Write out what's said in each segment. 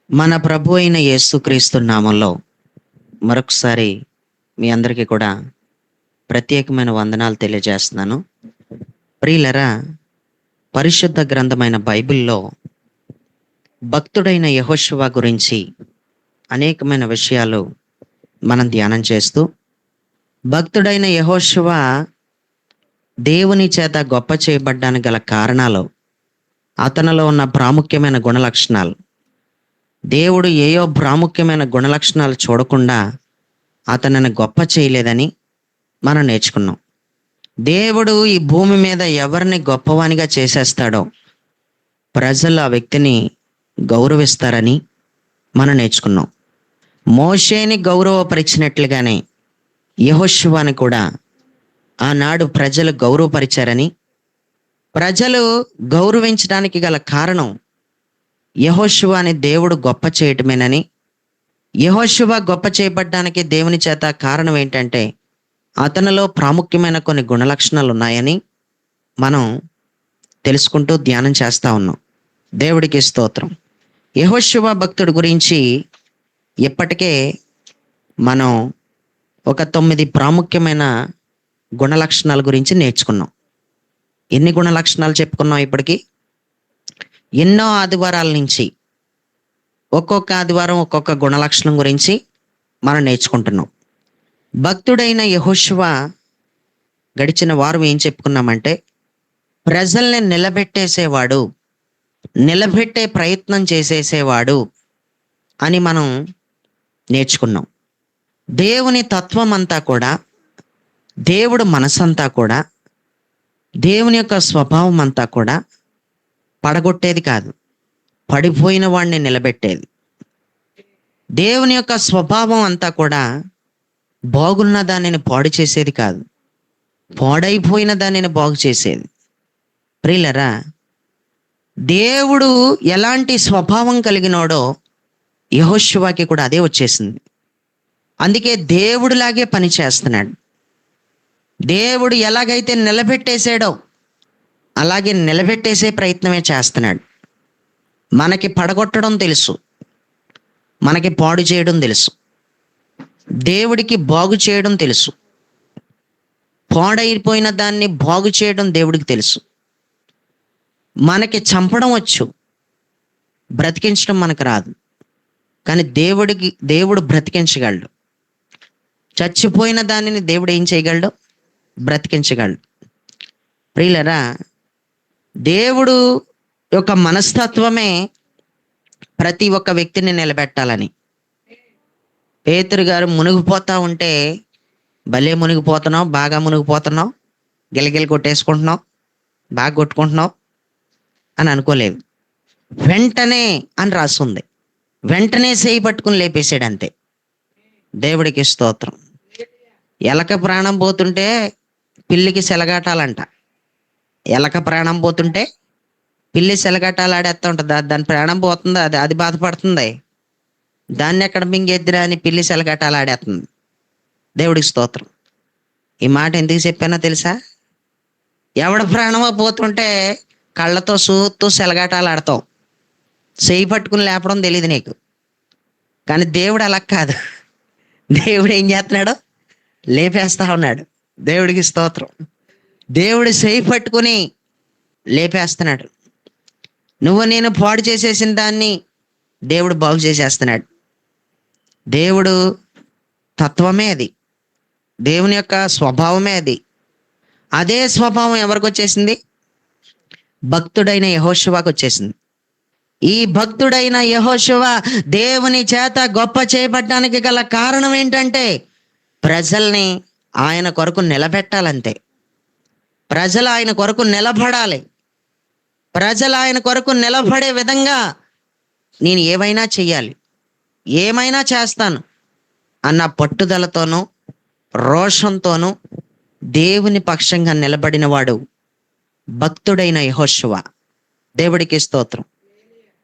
మన ప్రభు అయిన యేసుక్రీస్తు నామంలో మరొకసారి మీ అందరికీ కూడా ప్రత్యేకమైన వందనాలు తెలియజేస్తున్నాను. ప్రియులరా, పరిశుద్ధ గ్రంథమైన బైబిల్‌లో భక్తుడైన యెహోషువ గురించి అనేకమైన విషయాలు మనం ధ్యానం చేస్తూ, భక్తుడైన యెహోషువ దేవుని చేత గొప్ప చేయబడ్డానికి గల కారణాలు, అతనిలో ఉన్న ప్రాముఖ్యమైన గుణలక్షణాలు, దేవుడు ఏయో ప్రాముఖ్యమైన గుణలక్షణాలు చూడకుండా అతనిని గొప్ప చేయలేదని మనం నేర్చుకున్నాం. దేవుడు ఈ భూమి మీద ఎవరిని గొప్పవానిగా చేసేస్తాడో ప్రజలు ఆ వ్యక్తిని గౌరవిస్తారని మనం నేర్చుకున్నాం. మోషేని గౌరవపరిచినట్లుగానే యెహోషువని కూడా ఆనాడు ప్రజలు గౌరవపరిచారని, ప్రజలు గౌరవించడానికి గల కారణం యెహోషువని దేవుడు గొప్ప చేయటమేనని, యెహోషువ గొప్ప చేయబడ్డానికి దేవుని చేత కారణం ఏంటంటే అతనిలో ప్రాముఖ్యమైన కొన్ని గుణలక్షణాలు ఉన్నాయని మనం తెలుసుకుంటూ ధ్యానం చేస్తా ఉన్నాం. దేవుడికి స్తోత్రం. యెహోషువ భక్తుడి గురించి ఇప్పటికే మనం ఒక 9 ప్రాముఖ్యమైన గుణలక్షణాల గురించి నేర్చుకున్నాం. ఎన్ని గుణలక్షణాలు చెప్పుకున్నాం ఇప్పటికి? ఎన్నో ఆదివారాల నుంచి ఒక్కొక్క ఆదివారం ఒక్కొక్క గుణలక్షణం గురించి మనం నేర్చుకుంటున్నాం. భక్తుడైన యెహోషువ గడిచిన వారం ఏం చెప్పుకున్నామంటే, ప్రజల్ని నిలబెట్టేసేవాడు, నిలబెట్టే ప్రయత్నం చేసేసేవాడు అని మనం నేర్చుకున్నాం. దేవుని తత్వం అంతా కూడా, దేవుడు మనసంతా కూడా, దేవుని యొక్క స్వభావం అంతా కూడా పడగొట్టేది కాదు, పడిపోయిన వాడిని నిలబెట్టేది. దేవుని యొక్క స్వభావం అంతా కూడా బాగున్న దానిని పాడు చేసేది కాదు, పాడైపోయిన దానిని బాగు చేసేది. ప్రియులరా, దేవుడు ఎలాంటి స్వభావం కలిగినోడో యెహోషువకి కూడా అదే వచ్చేసింది. అందుకే దేవుడిలాగే పని చేస్తున్నాడు. దేవుడు ఎలాగైతే నిలబెట్టేసాడో అలాగే నిలబెట్టేసే ప్రయత్నమే చేస్తున్నాడు. మనకి పడగొట్టడం తెలుసు, మనకి పాడు చేయడం తెలుసు, దేవుడికి బాగు చేయడం తెలుసు. పాడైపోయిన దాన్ని బాగు చేయడం దేవుడికి తెలుసు. మనకి చంపడం వచ్చు, బ్రతికించడం మనకు రాదు. కానీ దేవుడు బ్రతికించగలడు. చచ్చిపోయిన దానిని దేవుడు ఏం చేయగలడు? బ్రతికించగలడు. ప్రియులరా, దేవుడు యొక్క మనస్తత్వమే ప్రతి ఒక్క వ్యక్తిని నిలబెట్టాలని. పేతురు గారు మునిగిపోతా ఉంటే, భలే మునిగిపోతున్నావు, బాగా మునిగిపోతున్నావు, గిలగిల కొట్టేసుకుంటున్నావు, బాగా కొట్టుకుంటున్నావు అని అనుకోలేదు. వెంటనే అని రాస్తుంది. వెంటనే చేయి పట్టుకుని లేపేసాడు అంతే. దేవుడికి స్తోత్రం. ఎలక ప్రాణం పోతుంటే పిల్లికి సెలగాటాలంట. ఎలక ప్రాణం పోతుంటే పిల్లి సెలగాటాలు ఆడేస్తూ ఉంటుంది. దాని ప్రాణం పోతుంది, అది బాధపడుతుంది. దాన్ని ఎక్కడ మింగెద్దురా అని పిల్లి సెలగాటాలు ఆడేస్తుంది. దేవుడికి స్తోత్రం. ఈ మాట ఎందుకు చెప్పానో తెలుసా? ఎవడ ప్రాణమో పోతుంటే కళ్ళతో సూత్తూ సెలగాటాలు ఆడతాం, చేయి పట్టుకుని లేపడం తెలియదు నీకు. కానీ దేవుడు అలా కాదు. దేవుడు ఏం చేస్తున్నాడు? లేపేస్తా ఉన్నాడు. దేవుడికి స్తోత్రం. దేవుడు చేయి పట్టుకుని లేపేస్తున్నాడు. నువ్వు నేను పాడు చేసేసిన దాన్ని దేవుడు బాగు చేసేస్తున్నాడు. దేవుడు తత్వమే అది, దేవుని యొక్క స్వభావమే అది. అదే స్వభావం ఎవరికి వచ్చేసింది? భక్తుడైన యెహోషువకు వచ్చేసింది. ఈ భక్తుడైన యెహోషువ దేవుని చేత గొప్ప చేయబడ్డానికి గల కారణం ఏంటంటే, ప్రజల్ని ఆయన కొరకు నిలబెట్టాలంతే. ప్రజలు ఆయన కొరకు నిలబడాలి. ప్రజలు ఆయన కొరకు నిలబడే విధంగా నేను ఏమైనా చెయ్యాలి, ఏమైనా చేస్తాను అన్న పట్టుదలతోనూ రోషంతోనూ దేవుని పక్షంగా నిలబడిన వాడు భక్తుడైన యెహోషువ. దేవుడికి స్తోత్రం.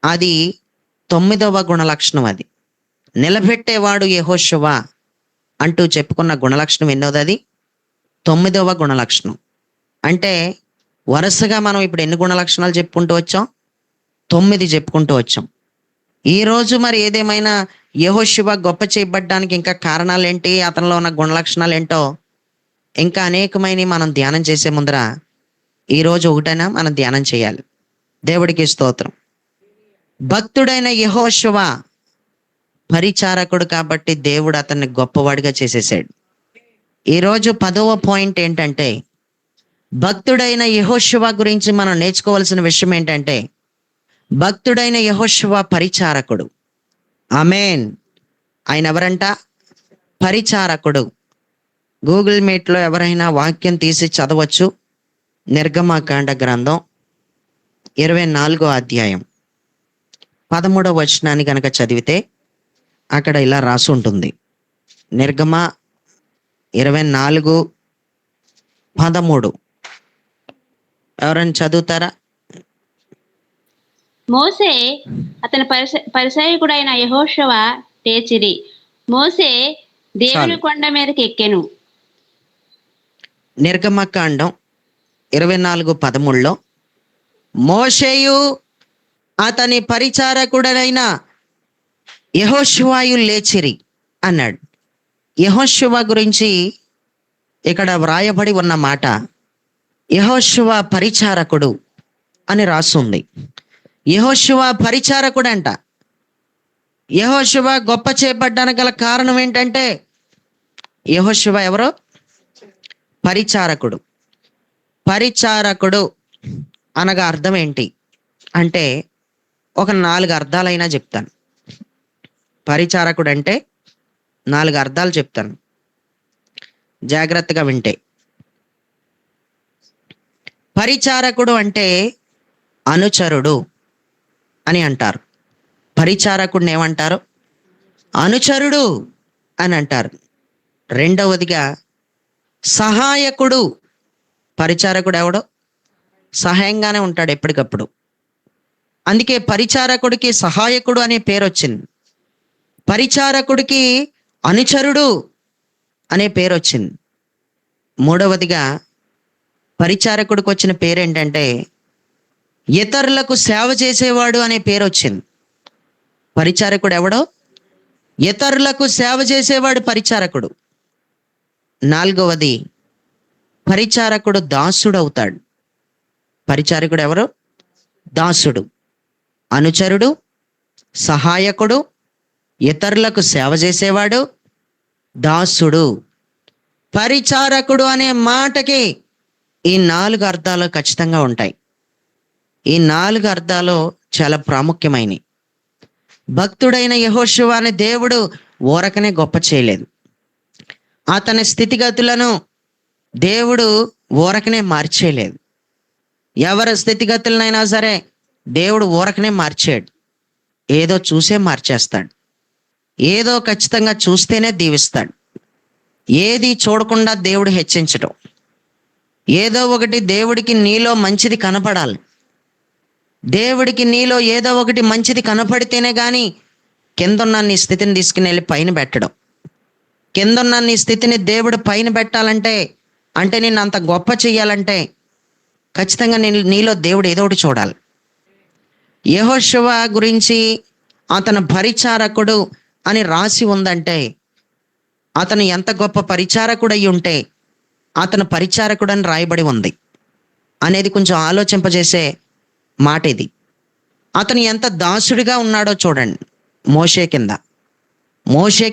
అది 9వ గుణలక్షణం. అది నిలబెట్టేవాడు యెహోషువ అంటూ చెప్పుకున్న గుణలక్షణం ఎన్నోది? అది 9వ గుణలక్షణం. అంటే వరుసగా మనం ఇప్పుడు ఎన్ని గుణలక్షణాలు చెప్పుకుంటూ వచ్చాం? 9 చెప్పుకుంటూ వచ్చాం. ఈ రోజు మరి ఏదేమైనా యెహోషువ గొప్ప చేయబడ్డానికి ఇంకా కారణాలు ఏంటి, అతనిలో ఉన్న గుణలక్షణాలు ఏంటో ఇంకా అనేకమైనవి మనం ధ్యానం చేసే ముందర ఈ రోజు ఒకటైనా మనం ధ్యానం చేయాలి. దేవుడికి స్తోత్రం. భక్తుడైన యెహోషువ పరిచారకుడు కాబట్టి దేవుడు అతన్ని గొప్పవాడిగా చేసేసాడు. ఈరోజు 10వ పాయింట్ ఏంటంటే, భక్తుడైన యెహోషువ గురించి మనం నేర్చుకోవాల్సిన విషయం ఏంటంటే, భక్తుడైన యెహోషువ పరిచారకుడు. ఆమేన్. ఆయన ఎవరంట? పరిచారకుడు. గూగుల్ మీట్లో ఎవరైనా వాక్యం తీసి చదవచ్చు. నిర్గమకాండ గ్రంథం 24వ అధ్యాయం 13వ వచనాన్ని కనుక చదివితే అక్కడ ఇలా రాసి ఉంటుంది. నిర్గమ 24:13. ఎవరైనా చదువుతారా? మోసే అతని పరిసయ్యకుడైన యెహోషువ లేచిరి. మోసే దేవుని చాలు. కొండ మీదకి ఎక్కెను. నిర్గమకాండం 24:13లో మోషేయు అతని పరిచారకుడైన యెహోషువాయు లేచిరి అన్నాడు. యెహోషువ గురించి ఇక్కడ వ్రాయబడి ఉన్న మాట యెహోషువ పరిచారకుడు అని రాస్తుంది. యెహోషువ పరిచారకుడు అంట. యెహోషువ గొప్ప చేపట్టడానికి గల కారణం ఏంటంటే, యెహోషువ ఎవరు? పరిచారకుడు. పరిచారకుడు అనగా అర్థం ఏంటి అంటే, ఒక 4 అర్థాలైనా చెప్తాను. పరిచారకుడు అంటే 4 అర్థాలు చెప్తాను, జాగ్రత్తగా వింటే. పరిచారకుడు అంటే అనుచరుడు అని అంటారు. పరిచారకుడిని ఏమంటారు? అనుచరుడు అని అంటారు. రెండవదిగా సహాయకుడు. పరిచారకుడు ఎవడు? సహాయంగానే ఉంటాడు ఎప్పటికప్పుడు. అందుకే పరిచారకుడికి సహాయకుడు అనే పేరు వచ్చింది. పరిచారకుడికి అనుచరుడు అనే పేరు వచ్చింది. మూడవదిగా పరిచారకుడికి వచ్చిన పేరు ఏంటంటే, ఇతరులకు సేవ చేసేవాడు అనే పేరు వచ్చింది. పరిచారకుడు ఎవడో? ఇతరులకు సేవ చేసేవాడు పరిచారకుడు. నాలుగవది, పరిచారకుడు దాసుడు అవుతాడు. పరిచారకుడు ఎవరు? దాసుడు. అనుచరుడు, సహాయకుడు, ఇతరులకు సేవ చేసేవాడు, దాసుడు. పరిచారకుడు అనే మాటకి ఈ 4 అర్థాలు ఖచ్చితంగా ఉంటాయి. ఈ 4 అర్థాలు చాలా ప్రాముఖ్యమైనవి. భక్తుడైన యెహోషువని దేవుడు ఊరకనే గొప్ప చేయలేదు. అతని స్థితిగతులను దేవుడు ఊరకనే మార్చేయలేదు. ఎవరి స్థితిగతులనైనా సరే దేవుడు ఊరకనే మార్చాడు. ఏదో చూసే మార్చేస్తాడు. ఏదో ఖచ్చితంగా చూస్తేనే దీవిస్తాడు. ఏది చూడకుండా దేవుడు హెచ్చించడం. ఏదో ఒకటి దేవుడికి నీలో మంచిది కనపడాలి. దేవుడికి నీలో ఏదో ఒకటి మంచిది కనపడితేనే కానీ కిందున్న నీ స్థితిని తీసుకుని వెళ్ళి పైన పెట్టడం. కిందున్న నీ స్థితిని దేవుడు పైన పెట్టాలంటే, అంటే నిన్ను అంత గొప్ప చెయ్యాలంటే ఖచ్చితంగా నీలో దేవుడు ఏదో ఒకటి చూడాలి. యెహోషువ గురించి అతను పరిచారకుడు అని రాసి ఉందంటే, అతను ఎంత గొప్ప పరిచారకుడు అయి ఉంటే అతను పరిచారకుడు అని రాయబడి ఉంది అనేది కొంచెం ఆలోచింపజేసే మాట ఇది. అతను ఎంత దాసుడిగా ఉన్నాడో చూడండి. మోషే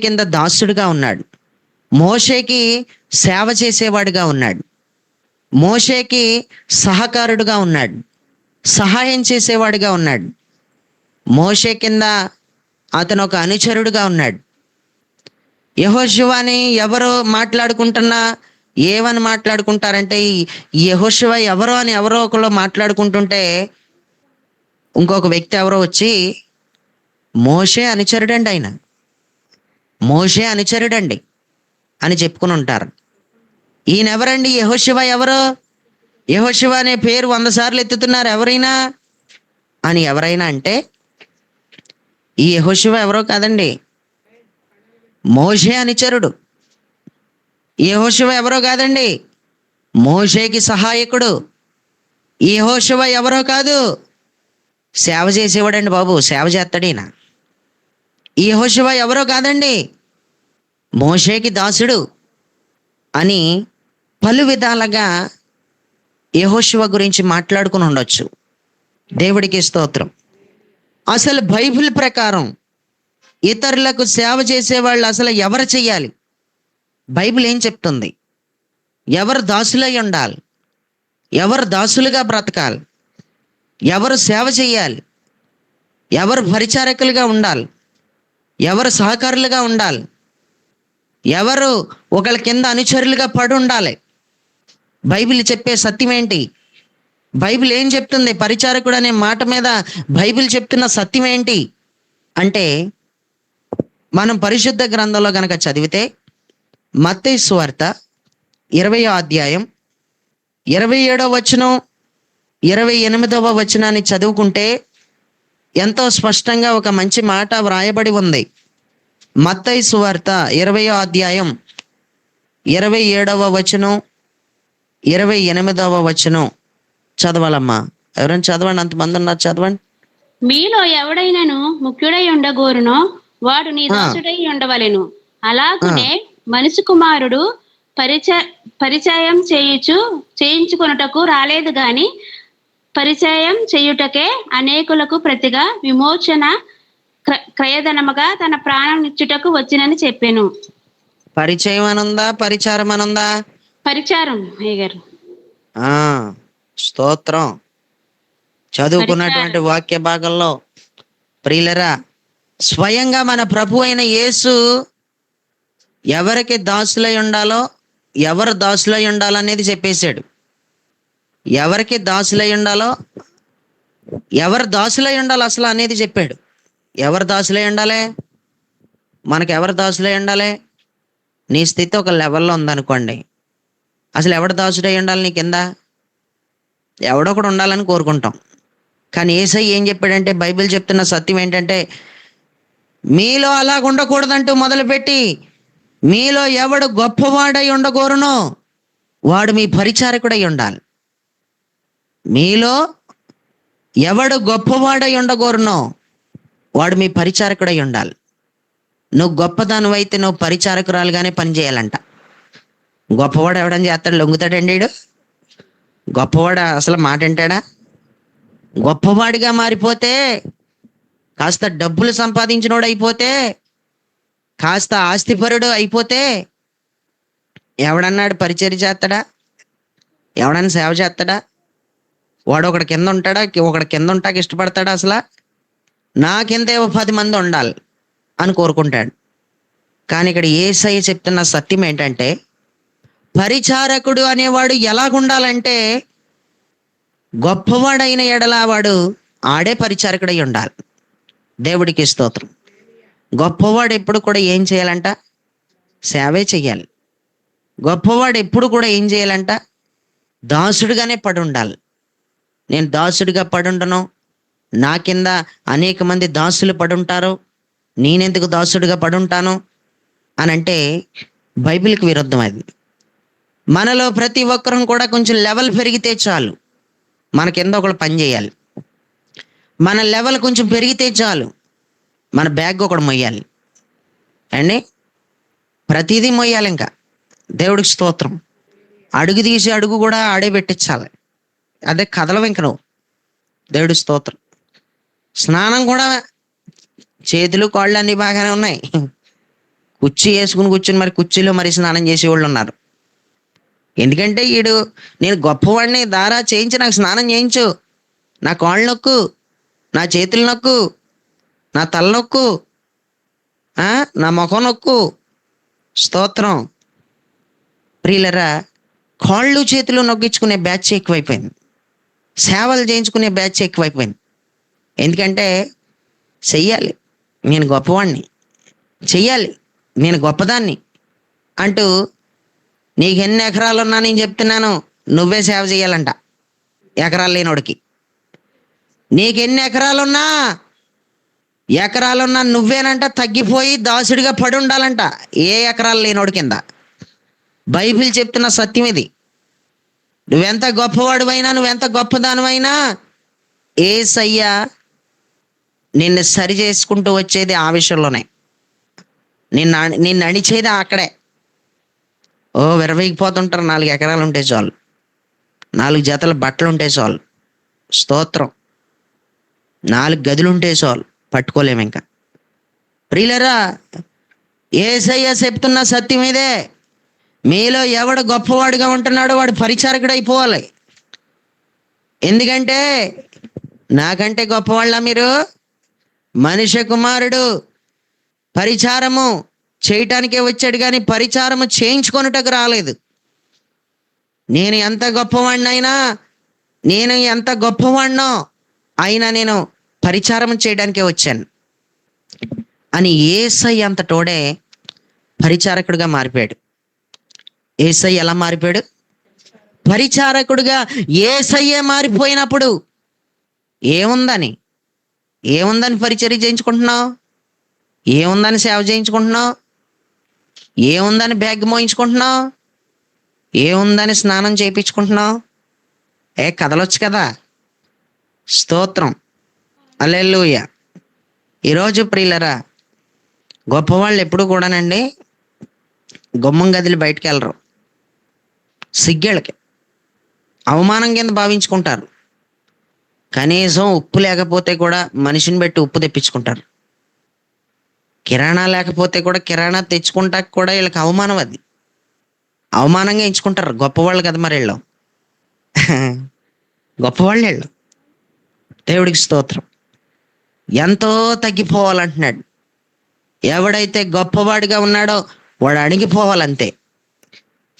కింద దాసుడిగా ఉన్నాడు. మోషేకి సేవ చేసేవాడిగా ఉన్నాడు. మోషేకి సహకారుడుగా ఉన్నాడు. సహాయం చేసేవాడిగా ఉన్నాడు. మోషే కింద అతను ఒక అనుచరుడుగా ఉన్నాడు. యెహోషువని ఎవరో మాట్లాడుకుంటున్నా ఏమని మాట్లాడుకుంటారంటే, ఈ యెహోషువ ఎవరో అని ఎవరో ఒకరు మాట్లాడుకుంటుంటే ఇంకొక వ్యక్తి ఎవరో వచ్చి మోషే అనుచరుడండి, ఆయన మోషే అనుచరుడండి అని చెప్పుకుని ఉంటారు. ఈయన ఎవరండి? యెహోషువ ఎవరు? యెహోషువ అనే పేరు 100 సార్లు ఎత్తుతున్నారు ఎవరైనా అని ఎవరైనా అంటే, ఈ యెహోషువ ఎవరో కాదండి, మోషే అనుచరుడు. యెహోషువ ఎవరో కాదండి, మోషేకి సహాయకుడు. యెహోషువ ఎవరో కాదు, సేవ చేసేవాడండి బాబు. సేవ చేస్తాడు ఈయన. ఈ యెహోషువ ఎవరో కాదండి, మోషేకి దాసుడు అని పలు విధాలుగా యెహోషువ గురించి మాట్లాడుకుని ఉండొచ్చు. దేవుడికి స్తోత్రం. అసలు బైబిల్ ప్రకారం ఇతరులకు సేవ చేసేవాళ్ళు అసలు ఎవరు చెయ్యాలి? బైబిల్ ఏం చెప్తుంది? ఎవరు దాసులై ఉండాలి? ఎవరు దాసులుగా బ్రతకాలి? ఎవరు సేవ చేయాలి? ఎవరు పరిచారకులుగా ఉండాలి? ఎవరు సహకారులుగా ఉండాలి? ఎవరు ఒకళ్ళ కింద అనుచరులుగా పడి ఉండాలి? బైబిల్ చెప్పే సత్యం ఏంటి? బైబిల్ ఏం చెప్తుంది? పరిచారకుడు అనే మాట మీద బైబిల్ చెప్తున్న సత్యం ఏంటి అంటే, మనం పరిశుద్ధ గ్రంథంలో గనక చదివితే మత్తయి సువార్త 20వ అధ్యాయం 27వ వచనం 28వ వచనాన్ని చదువుకుంటే ఎంతో స్పష్టంగా ఒక మంచి మాట వ్రాయబడి ఉంది. మత్తయి సువార్త 20వ అధ్యాయం 27వ వచనం 28వ వచనం చదవాలమ్మా. ఎవరైనా చదవండి, అంతమంది ఉన్నారు, చదవండి. మీలో ఎవడైనను ముఖ్యుడై ఉండగోరునో వాడు నీ దాసుడై ఉండవలెను. అలాగునే మనిషి కుమారుడు పరిచయం చేయించుకొనుటకు రాలేదు గాని పరిచయం చేయుటకే అనేకులకు ప్రతిగా విమోచన క్రయధనముగా తన ప్రాణం ఇచ్చుటకు వచ్చినని చెప్పాను. పరిచయం అనుందా, పరిచారం అనుందా? పరిచారం అయ్యగారు. ఆ, స్తోత్రం. చదువుకున్నటువంటి వాక్య భాగంలో ప్రియులరా, స్వయంగా మన ప్రభు అయిన యేసు ఎవరికి దాసులై ఉండాలో, ఎవరు దాసులై ఉండాలో అనేది చెప్పేశాడు. ఎవరికి దాసులై ఉండాలో, ఎవరు దాసులై ఉండాలో అసలు అనేది చెప్పాడు. ఎవరు దాసులై ఉండాలి? మనకు ఎవరు దాసులై ఉండాలి? నీ స్థితి ఒక లెవెల్లో ఉందనుకోండి, అసలు ఎవడు దాసుడై ఉండాలి నీ కింద? ఎవడో ఒకడు ఉండాలని కోరుకుంటాం. కానీ యేసయ్య ఏం చెప్పాడంటే, బైబిల్ చెప్తున్న సత్యం ఏంటంటే, మీలో అలాగ ఉండకూడదంటూ మొదలుపెట్టి, మీలో ఎవడు గొప్పవాడై ఉండగోరునో వాడు మీ పరిచారకుడై ఉండాలి. మీలో ఎవడు గొప్పవాడై ఉండగోరునో వాడు మీ పరిచారకుడై ఉండాలి. నువ్వు గొప్పదానివైతే నువ్వు పరిచారకురాలుగానే పనిచేయాలంట. గొప్పవాడు ఎవడని చేస్తాడు? లొంగుతాడండి వీడు? గొప్పవాడు అసలు మాట వింటాడా? గొప్పవాడిగా మారిపోతే, కాస్త డబ్బులు సంపాదించినోడు అయిపోతే, కాస్త ఆస్తిపరుడు అయిపోతే ఎవడన్నాడు పరిచర్య చేస్తాడా? ఎవడన్నా సేవ చేస్తాడా? వాడు ఒకడి కింద ఉంటాడా? ఒకడి కింద ఉంటాక ఇష్టపడతాడా? అసలు నా కింద 10 మంది ఉండాలి అని కోరుకుంటాడు. కానీ ఇక్కడ యేసయ్య చెప్తున్న సత్యం ఏంటంటే, పరిచారకుడు అనేవాడు ఎలాగుండాలంటే, గొప్పవాడైన ఎడల వాడు ఆడే పరిచారకుడై ఉండాలి. దేవుడికి స్తోత్రం. గొప్పవాడు ఎప్పుడు కూడా ఏం చేయాలంట? సేవే చెయ్యాలి. గొప్పవాడు ఎప్పుడు కూడా ఏం చేయాలంట? దాసుడుగానే పడి ఉండాలి. నేను దాసుడిగా పడుండను, నా కింద అనేక మంది దాసులు పడుంటారు, నేనెందుకు దాసుడిగా పడుంటాను అని అంటే బైబిల్కి విరుద్ధం అది. మనలో ప్రతి ఒక్కరం కూడా కొంచెం లెవెల్ పెరిగితే చాలు, మన కింద ఒకళ్ళు పని చేయాలి. మన లెవెల్ కొంచెం పెరిగితే చాలు, మన బ్యాగ్ ఒకడు మొయ్యాలి అండి. ప్రతిదీ మొయ్యాలి. ఇంకా దేవుడికి స్తోత్రం. అడుగు తీసి అడుగు కూడా ఆడే పెట్టించాలి. అదే కదలవు ఇంక నువ్వు. దేవుడి స్తోత్రం. స్నానం కూడా చేతులు కాళ్ళు అన్నీ బాగానే ఉన్నాయి. కుర్చీ వేసుకుని కూర్చుని మరి కుర్చీలో మరి స్నానం చేసేవాళ్ళు ఉన్నారు. ఎందుకంటే ఈడు నేను గొప్పవాడిని, దారా చేయించి నాకు స్నానం చేయించు, నా కాళ్ళు నొక్కు, నా చేతులు నొక్కు, నా తల నొక్కు, నా ముఖం నొక్కు. స్తోత్రం. ప్రియులరా, కాళ్ళు చేతులు నొక్కించుకునే బ్యాచ్ ఎక్కువైపోయింది. సేవలు చేయించుకునే బ్యాచ్ ఎక్కువైపోయింది. ఎందుకంటే చెయ్యాలి, నేను గొప్పవాడిని, చెయ్యాలి, నేను గొప్పదాన్ని అంటూ, నీకు ఎన్ని ఎకరాలు ఉన్నా నేను చెప్తున్నాను, నువ్వే సేవ చేయాలంట ఎకరాలు లేనోడికి. నీకెన్ని ఎకరాలున్నా నువ్వేనంట తగ్గిపోయి దాసుడిగా పడి ఉండాలంట ఏ ఎకరాలు లేనోడి కింద. బైబిల్ చెప్తున్న సత్యం ఇది. నువ్వెంత గొప్పవాడివైనా, నువ్వెంత గొప్పదానివైనా, యేసయ్య నిన్ను సరి చేసుకుంటూ వచ్చేది ఆ విషయంలోనే. నిన్ను నడిచేది అక్కడే. ఓ విరవీగిపోతుంటారు. 4 ఎకరాలు ఉంటే చాలు, 4 జతల బట్టలు ఉంటే చాలు, స్తోత్రం, 4 గదులు ఉంటే చాలు, పట్టుకోలేము ఇంకా. ప్రియులరా, యేసయ్య చెప్తున్న సత్యం ఇదే. మీలో ఎవడు గొప్పవాడిగా ఉంటున్నాడో వాడు పరిచారకుడు అయిపోవాలి. ఎందుకంటే నాకంటే గొప్పవాళ్ళ మీరు? మనిషి కుమారుడు పరిచారము చేయటానికే వచ్చాడు, కానీ పరిచారము చేయించుకొనుటకు రాలేదు. నేను ఎంత గొప్పవాడినైనా, నేను ఎంత గొప్పవాడినో అయినా నేను పరిచారం చేయడానికే వచ్చాను అని యేసయ్య అంత తోడే పరిచారకుడిగా మారిపోయాడు. యేసయ్య ఎలా మారిపోయాడు? పరిచారకుడిగా. యేసయ్యే మారిపోయినప్పుడు ఏముందని ఏముందని పరిచర్య చేయించుకుంటున్నావు? ఏముందని సేవ చేయించుకుంటున్నావు? ఏముందని బ్యాగ్ మోయించుకుంటున్నావు? ఏముందని స్నానం చేయించుకుంటున్నావు? కదలొచ్చు కదా. స్తోత్రం, హల్లెలూయా. ఈరోజు ప్రియులరా, గొప్పవాళ్ళు ఎప్పుడు కూడానండి గుమ్మం గదిలి బయటికి వెళ్ళరు. సిగ్గేళ్ళకి అవమానం కింద భావించుకుంటారు. కనీసం ఉప్పు లేకపోతే కూడా మనిషిని పెట్టి ఉప్పు తెప్పించుకుంటారు. కిరాణా లేకపోతే కూడా కిరాణా తెచ్చుకుంటా కూడా వీళ్ళకి అవమానం. అది అవమానంగా ఎంచుకుంటారు. గొప్పవాళ్ళు కదా మరి వీళ్ళు. గొప్పవాళ్ళు వీళ్ళు. దేవుడికి స్తోత్రం. ఎంతో తగ్గిపోవాలంటున్నాడు. ఎవడైతే గొప్పవాడిగా ఉన్నాడో వాడు అణిగిపోవాలంతే.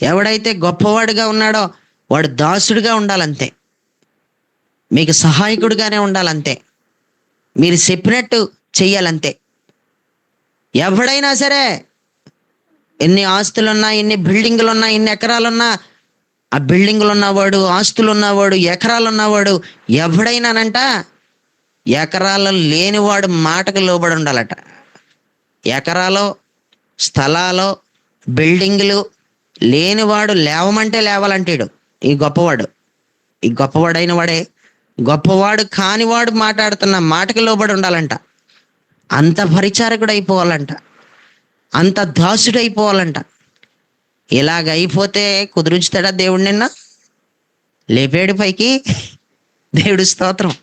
ఎవడైతే గొప్పవాడిగా ఉన్నాడో వాడు దాసుడిగా ఉండాలంతే. మీకు సహాయకుడిగానే ఉండాలంతే. మీరు చెప్పినట్టు చెయ్యాలంతే. ఎవడైనా సరే, ఎన్ని ఆస్తులున్నా, ఎన్ని బిల్డింగులున్నా, ఎన్ని ఎకరాలున్నా, ఆ బిల్డింగులు ఉన్నవాడు, ఆస్తులు ఉన్నవాడు, ఎకరాలు ఉన్నవాడు ఎవడైనానంట ఎకరాలు లేనివాడు మాటకు లోబడి ఉండాలట. ఎకరాలు, స్థలాలు, బిల్డింగులు లేనివాడు లేవమంటే లేవాలంటాడు ఈ గొప్పవాడు. ఈ గొప్పవాడైన వాడే. గొప్పవాడు కానివాడు మాట్లాడుతున్న మాటకి లోబడి ఉండాలంట. అంత పరిచారకుడు అయిపోవాలంట, అంత దాసుడు అయిపోవాలంట. ఇలాగ అయిపోతే కుదురుంచుతాడా దేవుడు? నిన్న లేపాడు పైకి. దేవుడు స్తోత్రం.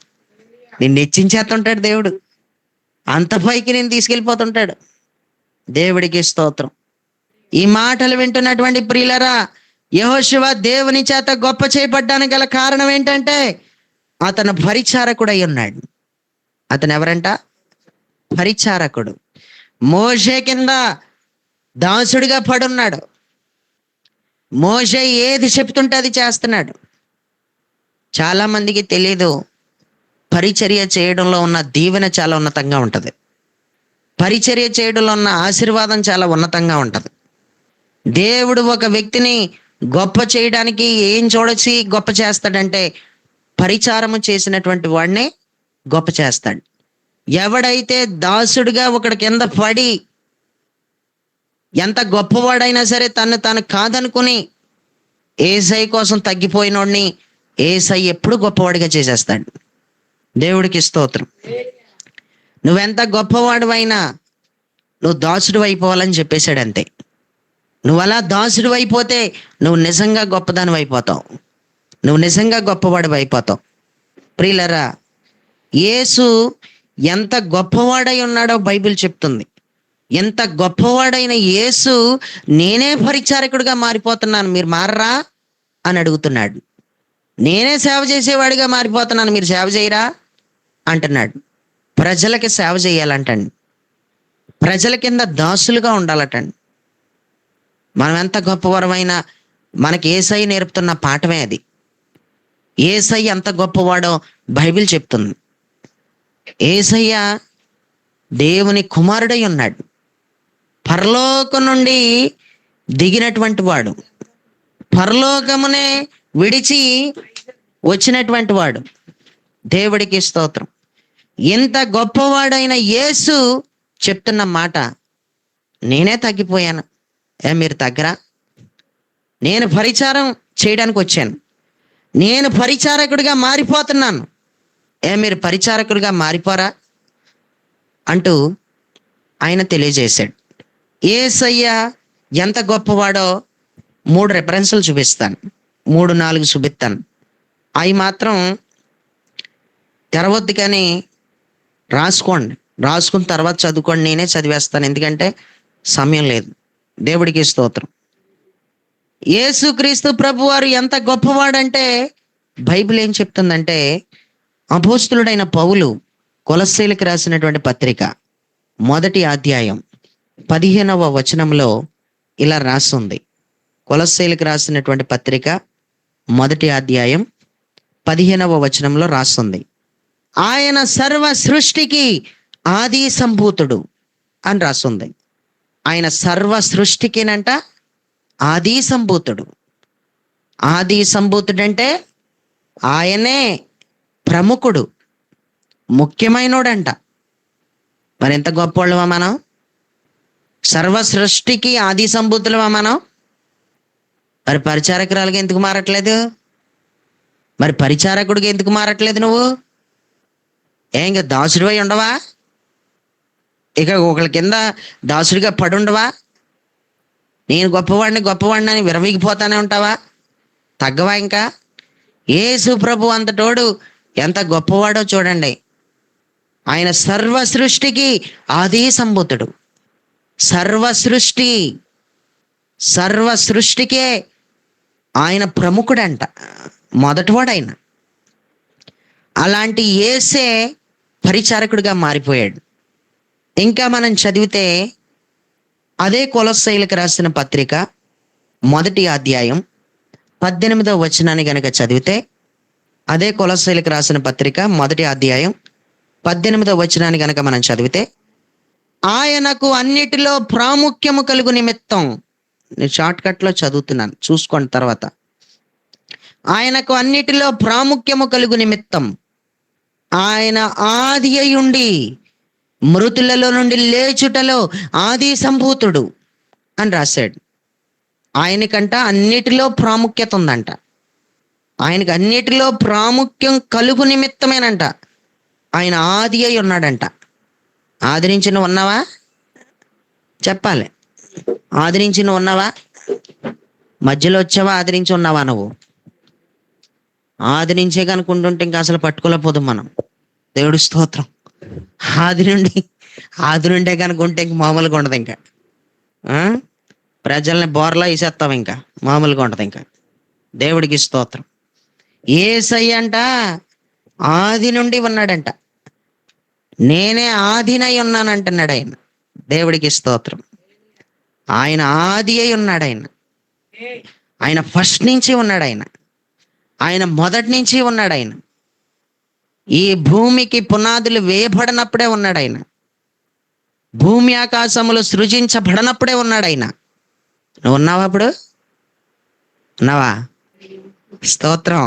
నిన్ను హెచ్చించేస్తుంటాడు దేవుడు. అంత పైకి నేను తీసుకెళ్ళిపోతుంటాడు. దేవుడికి స్తోత్రం. ఈ మాటలు వింటున్నటువంటి ప్రియులరా, యెహోషువ దేవుని చేత గొప్ప చేయబడ్డానికి గల కారణం ఏంటంటే అతను పరిచారకుడై ఉన్నాడు. అతను ఎవరంట? పరిచారకుడు. మోషే కింద దాసుడిగా పడున్నాడు. మోషే ఏది చెప్తుంటే అది చేస్తున్నాడు. చాలా మందికి తెలీదు, పరిచర్య చేయడంలో ఉన్న దీవెన చాలా ఉన్నతంగా ఉంటుంది. పరిచర్య చేయడంలో ఉన్న ఆశీర్వాదం చాలా ఉన్నతంగా ఉంటుంది. దేవుడు ఒక వ్యక్తిని గొప్ప చేయడానికి ఏం చూడచి గొప్ప చేస్తాడంటే పరిచారము చేసినటువంటి వాడిని గొప్ప చేస్తాడు. ఎవడైతే దాసుడిగా ఒకడి కింద పడి ఎంత గొప్పవాడైనా సరే తను తాను కాదనుకుని యేసయ్య కోసం తగ్గిపోయినోడిని యేసయ్య ఎప్పుడు గొప్పవాడిగా చేసేస్తాడు. దేవుడికి స్తోత్రం. నువ్వెంత గొప్పవాడివైనా నువ్వు దాసుడు అయిపోవాలని చెప్పేశాడు అంతే. నువ్వు అలా దాసుడు అయిపోతే నువ్వు నిజంగా గొప్పదాని అయిపోతావు. నువ్వు నిజంగా గొప్పవాడు అయిపోతావు. ప్రియులరా, యేసు ఎంత గొప్పవాడై ఉన్నాడో బైబిల్ చెప్తుంది. ఎంత గొప్పవాడైన యేసు నేనే పరిచారకుడిగా మారిపోతున్నాను, మీరు మారరా అని అడుగుతున్నాడు. నేనే సేవ చేసేవాడిగా మారిపోతున్నాను, మీరు సేవ చేయరా అంటున్నాడు. ప్రజలకి సేవ చేయాలంటండి. ప్రజల కింద దాసులుగా ఉండాలటండి. మనం ఎంత గొప్పవరమైనా మనకి యేసయ్య నేర్పుతున్న పాఠమే అది. యేసయ్య ఎంత గొప్పవాడో బైబిల్ చెప్తుంది. యేసయ్య దేవుని కుమారుడై ఉన్నాడు. పరలోకం నుండి దిగినటువంటి వాడు, పరలోకమునే విడిచి వచ్చినటువంటి వాడు. దేవుడికి స్తోత్రం. ఇంత గొప్పవాడైన యేసు చెప్తున్న మాట, నేనే తగ్గిపోయాను, మీరు తగ్గరా? నేను పరిచారం చేయడానికి వచ్చాను, నేను పరిచారకుడిగా మారిపోతున్నాను, మీరు పరిచారకుడిగా మారిపోరా? అంటూ ఆయన తెలియజేశాడు. యేసయ్య ఎంత గొప్పవాడో 3 రెఫరెన్సులు చూపిస్తాను, 3-4 చూపిస్తాను. అవి మాత్రం తెరవద్దు కానీ రాసుకోండి, రాసుకున్న తర్వాత చదువుకోండి. నేనే చదివేస్తాను, ఎందుకంటే సమయం లేదు. దేవుడికి స్తోత్రం. యేసుక్రీస్తు ప్రభువారు ఎంత గొప్పవాడంటే బైబిల్ ఏం చెప్తుందంటే, అపోస్తులుడైన పౌలు కొలస్సీలకు రాసినటువంటి పత్రిక 1వ అధ్యాయం 15వ వచనంలో ఇలా రాస్తుంది. కొలస్సీలకు రాసినటువంటి పత్రిక 1వ అధ్యాయం 15వ వచనంలో రాస్తుంది, ఆయన సర్వ సృష్టికి ఆది సంభూతుడు అని రాస్తుంది. ఆయన సర్వ సృష్టికినంట ఆది సంభూతుడు. ఆది సంభూతుడు అంటే ఆయనే ప్రముఖుడు, ముఖ్యమైనోడంట. మరి ఎంత గొప్పవాళ్ళమా మనం? సర్వ సృష్టికి ఆది సంభూతులమా మనం? మరి పరిచారకురాలుగా ఎందుకు మారట్లేదు? మరి పరిచారకుడిగా ఎందుకు మారట్లేదు నువ్వు? ఇంకా దాసుడివై ఉండవా? ఇక ఒకళ్ళ కింద దాసుడిగా పడుండవా? నేను గొప్పవాడిని అని విరవీగిపోతానే ఉంటావా? తగ్గవా ఇంకా? యేసు ప్రభు అంతటోడు ఎంత గొప్పవాడో చూడండి. ఆయన సర్వ సృష్టికి ఆది సంభూతుడు. సర్వ సృష్టికే ఆయన ప్రముఖుడంట, మొదటివాడు ఆయన. అలాంటి యేసే పరిచారకుడిగా మారిపోయాడు. ఇంకా మనం చదివితే అదే కొలస్సీలకు రాసిన పత్రిక 1వ అధ్యాయం 18వ వచనాన్ని గనక చదివితే, అదే కొలస్సీలకు రాసిన పత్రిక 1వ అధ్యాయం 18వ వచనాన్ని గనక మనం చదివితే, ఆయనకు అన్నిటిలో ప్రాముఖ్యము కలుగు నిమిత్తం, నేను షార్ట్ కట్లో చదువుతున్నాను, చూసుకోండి తర్వాత. ఆయనకు అన్నిటిలో ప్రాముఖ్యము కలుగు నిమిత్తం ఆయన ఆది అయ్యుండి మృతులలో నుండి లేచుటలో ఆది సంభూతుడు అని రాశాడు. ఆయనకంట అన్నిటిలో ప్రాముఖ్యత ఉందంట. ఆయనకు అన్నిటిలో ప్రాముఖ్యం కలుగు నిమిత్తమేనంట ఆయన ఆది అయి ఉన్నాడంట. ఆది నుంచి నువ్వు ఉన్నావా? చెప్పాలి. ఆది నుంచి నువ్వు ఉన్నావా? మధ్యలో వచ్చావా? ఆది నుంచి ఉన్నావా నువ్వు? ఆది నుంచే కనుక్కుంటుంటే ఇంకా అసలు పట్టుకోలేకపోదు మనం. దేవుడి స్తోత్రం. ఆది నుండే కనుక్కుంటే ఇంక మామూలుగా ఉండదు. ఇంకా ప్రజల్ని బోర్లా వేసేస్తాం, ఇంకా మామూలుగా ఉండదు. ఇంకా దేవుడికి స్తోత్రం. యేసయ్య అంట ఆది నుండి ఉన్నాడంట. నేనే ఆదినై ఉన్నానంటున్నాడు ఆయన. దేవుడికి స్తోత్రం. ఆయన ఆది అయి ఉన్నాడు. ఆయన ఫస్ట్ నుంచి ఉన్నాడు. ఆయన మొదటి నుంచి ఉన్నాడు. ఆయన ఈ భూమికి పునాదులు వేయబడినప్పుడే ఉన్నాడు. ఆయన భూమి ఆకాశములు సృజించబడినప్పుడే ఉన్నాడు. ఆయన నువ్వు ఉన్నావా? అప్పుడు ఉన్నావా? స్తోత్రం.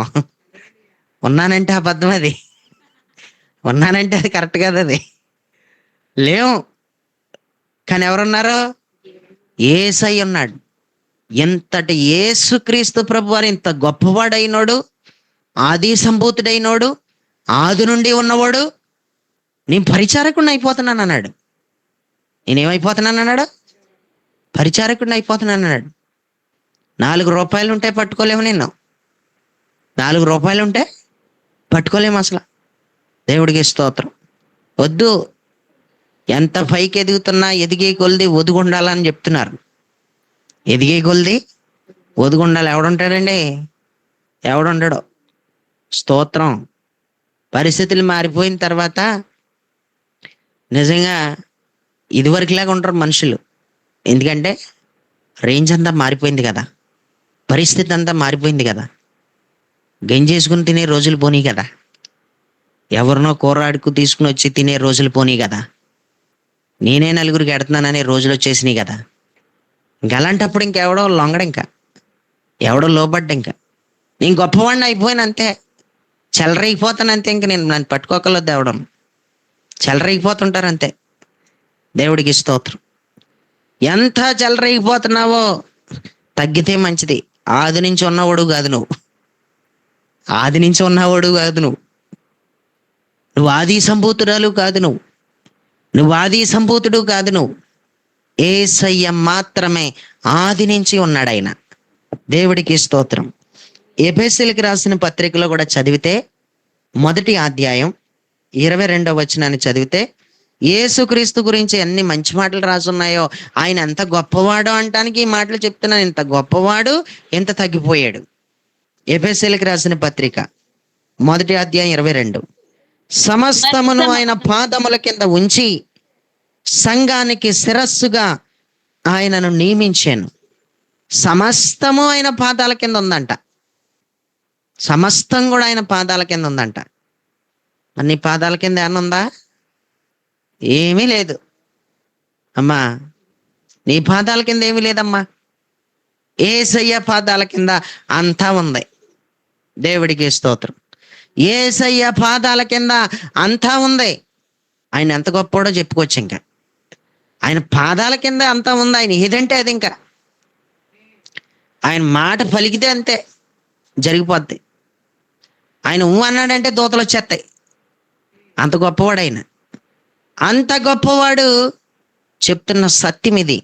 ఉన్నానంటే అబద్ధం, అది ఉన్నానంటే అది కరెక్ట్ కాదు, అది లేవు. కానీ ఎవరున్నారు? యేసయ్య ఉన్నాడు. ఎంతటి యేసుక్రీస్తు ప్రభు వారు ఇంత గొప్పవాడైనోడు, ఆది సంభూతుడైనోడు, ఆది నుండి ఉన్నవాడు. నేను పరిచారకుడిని అయిపోతున్నాను అన్నాడు. నేనేమైపోతున్నాను అన్నాడు? పరిచారకుడిని అయిపోతున్నాను అన్నాడు. 4 రూపాయలు ఉంటే పట్టుకోలేము నిన్ను. 4 రూపాయలు ఉంటే పట్టుకోలేము అసలు. దేవుడికి స్తోత్రం. వద్దు, ఎంత పైకి ఎదుగుతున్నా ఎదిగే కొలిది ఒదుగుండాలని చెప్తున్నారు. ఎదిగే కొలిది ఒదుగుండాలి. ఎవడుంటాడండి? ఎవడుండడు. స్తోత్రం. పరిస్థితులు మారిపోయిన తర్వాత నిజంగా ఇదివరకులాగా ఉంటారు మనుషులు. ఎందుకంటే రేంజ్ అంతా మారిపోయింది కదా, పరిస్థితి అంతా మారిపోయింది కదా. గంజేసుకుని తినే రోజులు పోనీ కదా, ఎవరినో కూరాడుకు తీసుకుని వచ్చి తినే రోజులు పోనీ కదా, నేనే నలుగురికి ఎడుతున్నాననే రోజులు వచ్చేసినాయి కదా. ఇంక అలాంటప్పుడు ఇంకెవడో లొంగడు, ఇంకా ఎవడో లోబడ్డ, ఇంకా నేను గొప్పవాడిని అయిపోయాను అంతే, చెలరైపోతాను అంతే. ఇంక నన్ను పట్టుకోకలేదు ఎవడం, చెలరైపోతుంటారు అంతే. దేవుడికి స్తోత్రం. ఎంత చెలరైపోతున్నావో తగ్గితే మంచిది. ఆది నుంచి ఉన్నవాడు కాదు నువ్వు. ఆది నుంచి ఉన్నవాడు కాదు నువ్వు. నువ్వు ఆది సంభూతురాలు కాదు నువ్వు. నువ్వు ఆది సంభూతుడు కాదు, నువ్వు యేసయ్య మాత్రమే ఆది నుంచి ఉన్నాడు ఆయన. దేవుడికి స్తోత్రం. ఎఫెసీయులకు రాసిన పత్రికలో కూడా చదివితే, మొదటి అధ్యాయం 22వ వచనాన్ని చదివితే, యేసుక్రీస్తు గురించి ఎన్ని మంచి మాటలు రాసున్నాయో, ఆయన ఎంత గొప్పవాడో అంటానికి ఈ మాటలు చెప్తున్నాను. ఇంత గొప్పవాడు, ఎంత తగ్గిపోయాడు. ఎఫెసీయులకు రాసిన పత్రిక మొదటి అధ్యాయం 22. సమస్తమును ఆయన పాదముల కింద ఉంచి సంఘానికి శిరస్సుగా ఆయనను నియమించాను. సమస్తము ఆయన పాదాల కింద ఉందంట. సమస్తం కూడా ఆయన పాదాల కింద ఉందంట. నీ పాదాల కింద ఏమన్నా ఉందా? ఏమీ లేదు అమ్మా. నీ పాదాల కింద ఏమీ లేదమ్మా. యేసయ్య పాదాల కింద అంతా ఉంది. దేవుడికి స్తోత్రం. యేసయ్య పాదాల కింద అంతా ఉంది. ఆయన ఎంత గొప్పవాడో చెప్పుకోవచ్చు. ఇంకా ఆయన పాదాల కింద అంతా ఉంది. ఆయన ఏదంటే అది, ఇంకా ఆయన మాట పలికితే అంతే జరిగిపోద్ది. ఆయన అన్నాడంటే దూతలు వచ్చేస్తాయి. అంత గొప్పవాడు ఆయన. అంత గొప్పవాడు చెప్తున్న సత్యం ఇది.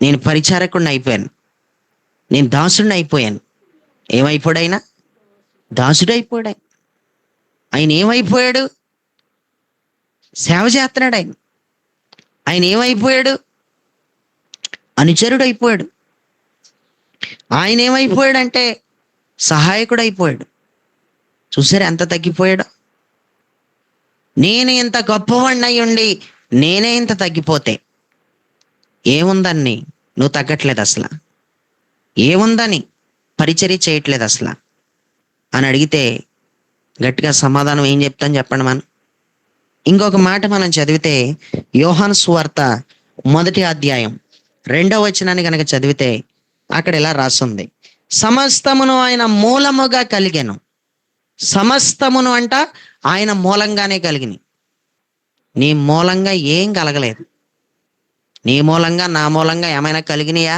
నేను పరిచారకుడిని అయిపోయాను, నేను దాసుడిని అయిపోయాను. ఏమైపోయాడు ఆయన? దాసుడు అయిపోయాడు. ఆయన ఏమైపోయాడు? సేవ చేస్తున్నాడు ఆయన. ఆయన ఏమైపోయాడు? అనుచరుడు అయిపోయాడు. ఆయన ఏమైపోయాడంటే సహాయకుడు అయిపోయాడు. చూసారా ఎంత తగ్గిపోయాడు? నేను ఇంత గొప్పవాడిని అయి ఉండి నేనే ఇంత తగ్గిపోతే ఏముందని నువ్వు తగ్గట్లేదు అసలు? ఏముందని పరిచర్య చేయట్లేదు అసలు అని అడిగితే గట్టిగా సమాధానం ఏం చెప్తాను చెప్పండి. మనం ఇంకొక మాట మనం చదివితే, యోహాను సువార్త మొదటి అధ్యాయం 2వ వచనాన్ని కనుక చదివితే అక్కడ ఇలా రాస్తుంది, సమస్తమును ఆయన మూలముగా కలిగాను. సమస్తమును అంట ఆయన మూలంగానే కలిగినాయి. నీ మూలంగా ఏం కలగలేదు. నీ మూలంగా నా మూలంగా ఏమైనా కలిగినాయా?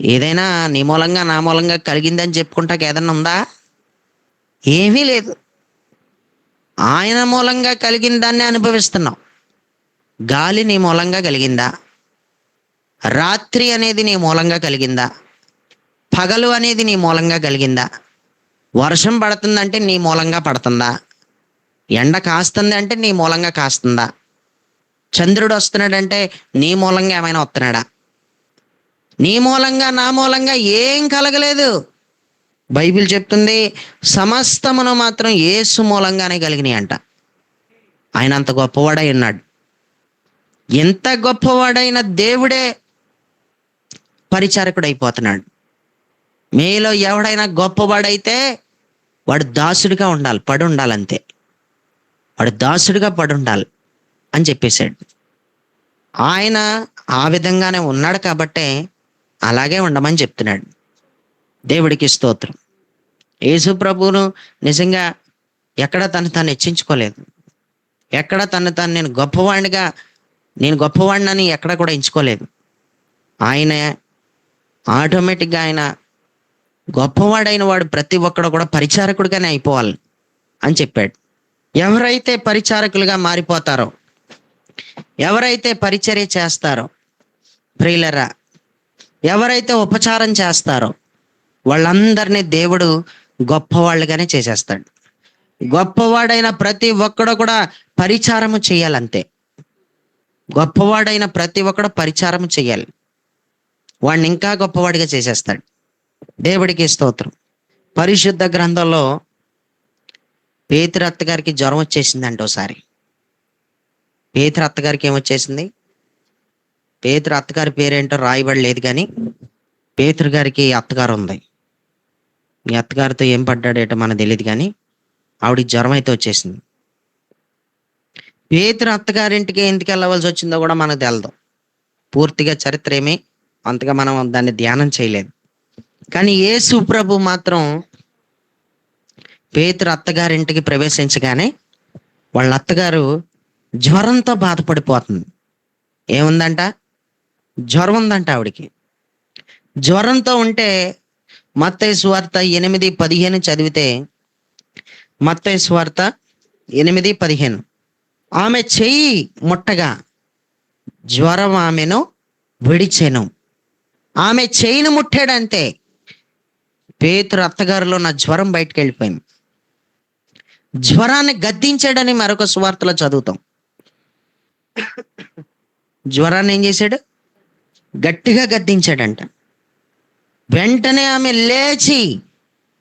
ఏదైనా నీ మూలంగా నా మూలంగా కలిగిందని చెప్పుకుంటాక ఏదన్నా ఉందా? ఏమీ లేదు. ఆయన మూలంగా కలిగిన దాన్ని అనుభవిస్తున్నావు. గాలి నీ మూలంగా కలిగిందా? రాత్రి అనేది నీ మూలంగా కలిగిందా? పగలు అనేది నీ మూలంగా కలిగిందా? వర్షం పడుతుందంటే నీ మూలంగా పడుతుందా? ఎండ కాస్తుంది అంటే నీ మూలంగా కాస్తుందా? చంద్రుడు వస్తున్నాడంటే నీ మూలంగా ఏమైనా వస్తున్నాడా? నీ మూలంగా నా మూలంగా ఏం కలగలేదు. బైబిల్ చెప్తుంది సమస్తమును మాత్రం యేసు మూలంగానే కలిగినాయి అంట. ఆయన అంత గొప్పవాడై ఉన్నాడు. ఎంత గొప్పవాడైన దేవుడే పరిచారకుడు అయిపోతున్నాడు. మీలో ఎవడైనా గొప్పవాడైతే వాడు దాసుడిగా ఉండాలి, పడి ఉండాలి అంతే. వాడు దాసుడిగా పడి ఉండాలి అని చెప్పేశాడు. ఆయన ఆ విధంగానే ఉన్నాడు కాబట్టే అలాగే ఉండమని చెప్తున్నాడు. దేవుడికి స్తోత్రం. యేసు ప్రభువును నిజంగా ఎక్కడ తను తాను హెచ్చించుకోలేదు. ఎక్కడ తను తాను నేను గొప్పవాడినని ఎక్కడ కూడా ఎంచుకోలేదు. ఆయన ఆటోమేటిక్గా ఆయన గొప్పవాడైన వాడు ప్రతి ఒక్కడు కూడా పరిచారకుడిగానే అయిపోవాలి అని చెప్పాడు. ఎవరైతే పరిచారకులుగా మారిపోతారో, ఎవరైతే పరిచర్య చేస్తారో ప్రియులరా, ఎవరైతే ఉపచారం చేస్తారో వాళ్ళందరినీ దేవుడు గొప్పవాళ్ళుగానే చేసేస్తాడు. గొప్పవాడైన ప్రతి ఒక్కడు కూడా పరిచారము చేయాలంతే. గొప్పవాడైన ప్రతి ఒక్కడు పరిచారము చేయాలి. వాడిని ఇంకా గొప్పవాడిగా చేసేస్తాడు. దేవుడికి స్తోత్రం. పరిశుద్ధ గ్రంథంలో పేతురు అత్తగారికి జ్వరం వచ్చేసిందంట ఒకసారి. పేతురు అత్తగారికి ఏమొచ్చేసింది? పేతురు అత్తగారి పేరేంటో రాయబడి లేదు, కానీ పేతురు గారికి అత్తగారు ఉంది. ఈ అత్తగారితో ఏం పడ్డాడేటో మనకు తెలియదు, కానీ ఆవిడ జ్వరం అయితే వచ్చేసింది. పేతురు అత్తగారింటికి ఎందుకు వెళ్ళవలసి వచ్చిందో కూడా మనకు తెలదు. పూర్తిగా చరిత్ర ఏమి అంతగా మనం దాన్ని ధ్యానం చేయలేదు. కానీ యేసు ప్రభు మాత్రం పేతురు అత్తగారింటికి ప్రవేశించగానే వాళ్ళ అత్తగారు జ్వరంతో బాధపడిపోతుంది. ఏముందంట? జ్వరం ఉందంట ఆవిడికి. జ్వరంతో ఉంటే మత్తయి సువార్త 8:15 చదివితే, మత్తయి సువార్త 8:15 ఆమె చెయ్యి ముట్టగా జ్వరం ఆమెను విడిచెను. ఆమె చెయ్యిని ముట్టాడంతే, పేతురు అత్తగారిలో నా జ్వరం బయటకు వెళ్ళిపోయింది. జ్వరాన్ని గద్దించాడని మరొక సువార్తలో చదువుతాం. జ్వరాన్ని ఏం చేశాడు? గట్టిగా గద్దించాడంట. వెంటనే ఆమె లేచి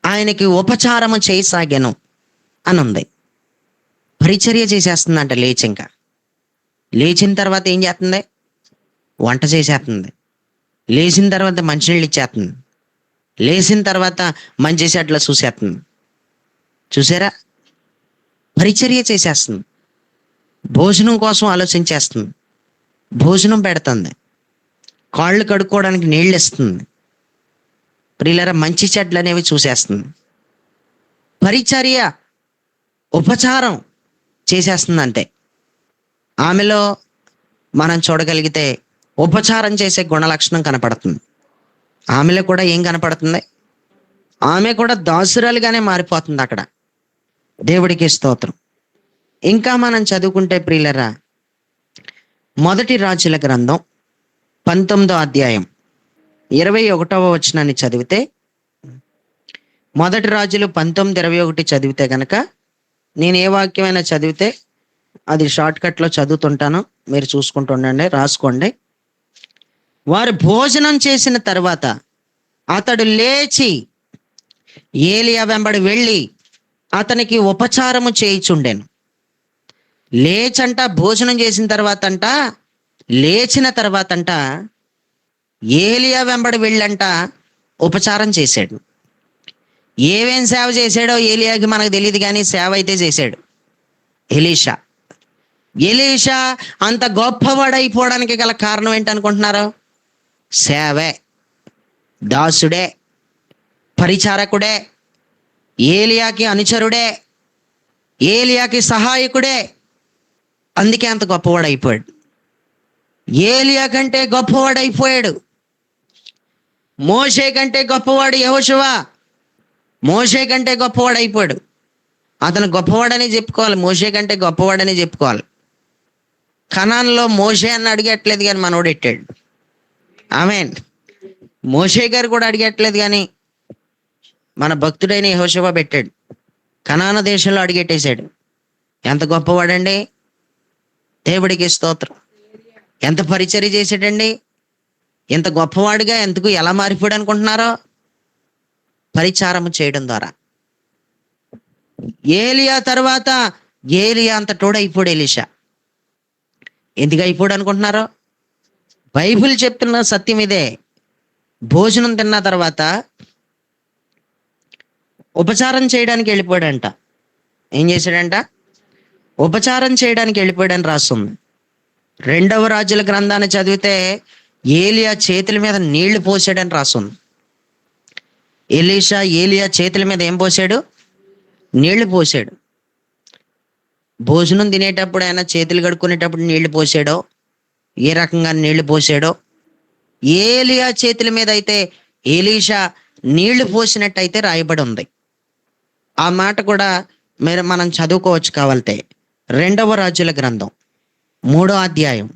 ఆయనకి ఉపచారము చేయసాగాను అని ఉంది. పరిచర్య చేసేస్తుందంట లేచి. ఇంకా లేచిన తర్వాత ఏం చేస్తుంది? వంట చేసేస్తుంది. లేచిన తర్వాత మంచినీళ్ళు ఇచ్చేస్తుంది. లేచిన తర్వాత మంచి చెడ్ల చూసేస్తుంది. చూసారా? పరిచర్య చేసేస్తుంది. భోజనం కోసం ఆలోచించేస్తుంది. భోజనం పెడుతుంది. కాళ్ళు కడుక్కోవడానికి నీళ్ళు ఇస్తుంది. ప్రియులారా, మంచి చెడ్లు అనేవి చూసేస్తుంది. పరిచర్య, ఉపచారం చేసేస్తుంది అంతే. ఆమెలో మనం చూడగలిగితే ఉపచారం చేసే గుణలక్షణం కనపడుతుంది. ఆమెలో కూడా ఏం కనపడుతుంది? ఆమె కూడా దాసురాలుగానే మారిపోతుంది అక్కడ. దేవుడికి స్తోత్రం. ఇంకా మనం చదువుకుంటే ప్రియులరా, మొదటి రాజుల గ్రంథం 19వ అధ్యాయం 21వ వచనాన్ని చదివితే, మొదటి రాజులు 19:21 చదివితే గనక, నేను ఏ వాక్యమైనా చదివితే అది షార్ట్ కట్లో చదువుతుంటాను, మీరు చూసుకుంటూ ఉండండి, రాసుకోండి. వారు భోజనం చేసిన తర్వాత అతడు లేచి ఏలియా వెంబడి వెళ్ళి అతనికి ఉపచారము చేయిచుండెను. లేచంట, భోజనం చేసిన తర్వాత అంట, లేచిన తర్వాత అంట ఏలియా వెంబడి వెళ్ళంట ఉపచారం చేశాడు. ఏమేం సేవ చేశాడో ఏలియాకి మనకు తెలియదు, కానీ సేవ అయితే చేశాడు ఎలీషా. ఎలీషా అంత గొప్పవాడైపోవడానికి గల కారణం ఏంటనుకుంటున్నారు? సేవే. దాసుడే, పరిచారకుడే, ఏలియాకి అనుచరుడే, ఏలియాకి సహాయకుడే. అందుకే అంత గొప్పవాడైపోయాడు. ఏలియా కంటే గొప్పవాడైపోయాడు. మోషే కంటే గొప్పవాడు యెహోషువ. మోషే కంటే గొప్పవాడైపోయాడు. అతను గొప్పవాడని చెప్పుకోవాలి, మోషే కంటే గొప్పవాడని చెప్పుకోవాలి. కనాన్లో మోషే అని అడిగట్లేదు, కానీ మనోడు ఎట్టాడు. ఆమేన్. మోషే గారు కూడా అడిగట్లేదు, కానీ మన భక్తుడైన యెహోషువ పెట్టాడు. కనాను దేశంలో అడిగెట్టేశాడు. ఎంత గొప్పవాడండి! దేవుడికి స్తోత్రం. ఎంత పరిచర్య చేశాడండి! ఎంత గొప్పవాడిగా ఎందుకు ఎలా మారిపోయాడు అనుకుంటున్నారో? పరిచారము చేయడం ద్వారా. ఏలియా తర్వాత ఏలియా అంత తోడైపోయాడు ఎలీషా. ఎందుకు అయిపోయాడు అనుకుంటున్నారో? బైబిల్ చెప్తున్న సత్యం ఇదే. భోజనం తిన్న తర్వాత ఉపచారం చేయడానికి వెళ్ళిపోయాడంట. ఏం చేశాడంట? ఉపచారం చేయడానికి వెళ్ళిపోయాడని రాస్తుంది. 2వ రాజుల గ్రంథాన్ని చదివితే ఏలియా చేతుల మీద నీళ్లు పోసాడని రాస్తుంది. ఎలీషా ఏలియా చేతుల మీద ఏం పోసాడు? నీళ్లు పోసాడు. భోజనం తినేటప్పుడు ఆయన చేతులు కడుక్కునేటప్పుడు నీళ్లు పోసాడో, ఏ రకంగా నీళ్లు పోసాడో, ఏలియా చేతుల మీద అయితే ఎలీషా నీళ్లు పోసినట్టయితే రాయబడి ఉంది. ఆ మాట కూడా మనం చదువుకోవచ్చు కావాలంటే. 2వ రాజుల గ్రంథం 3వ అధ్యాయం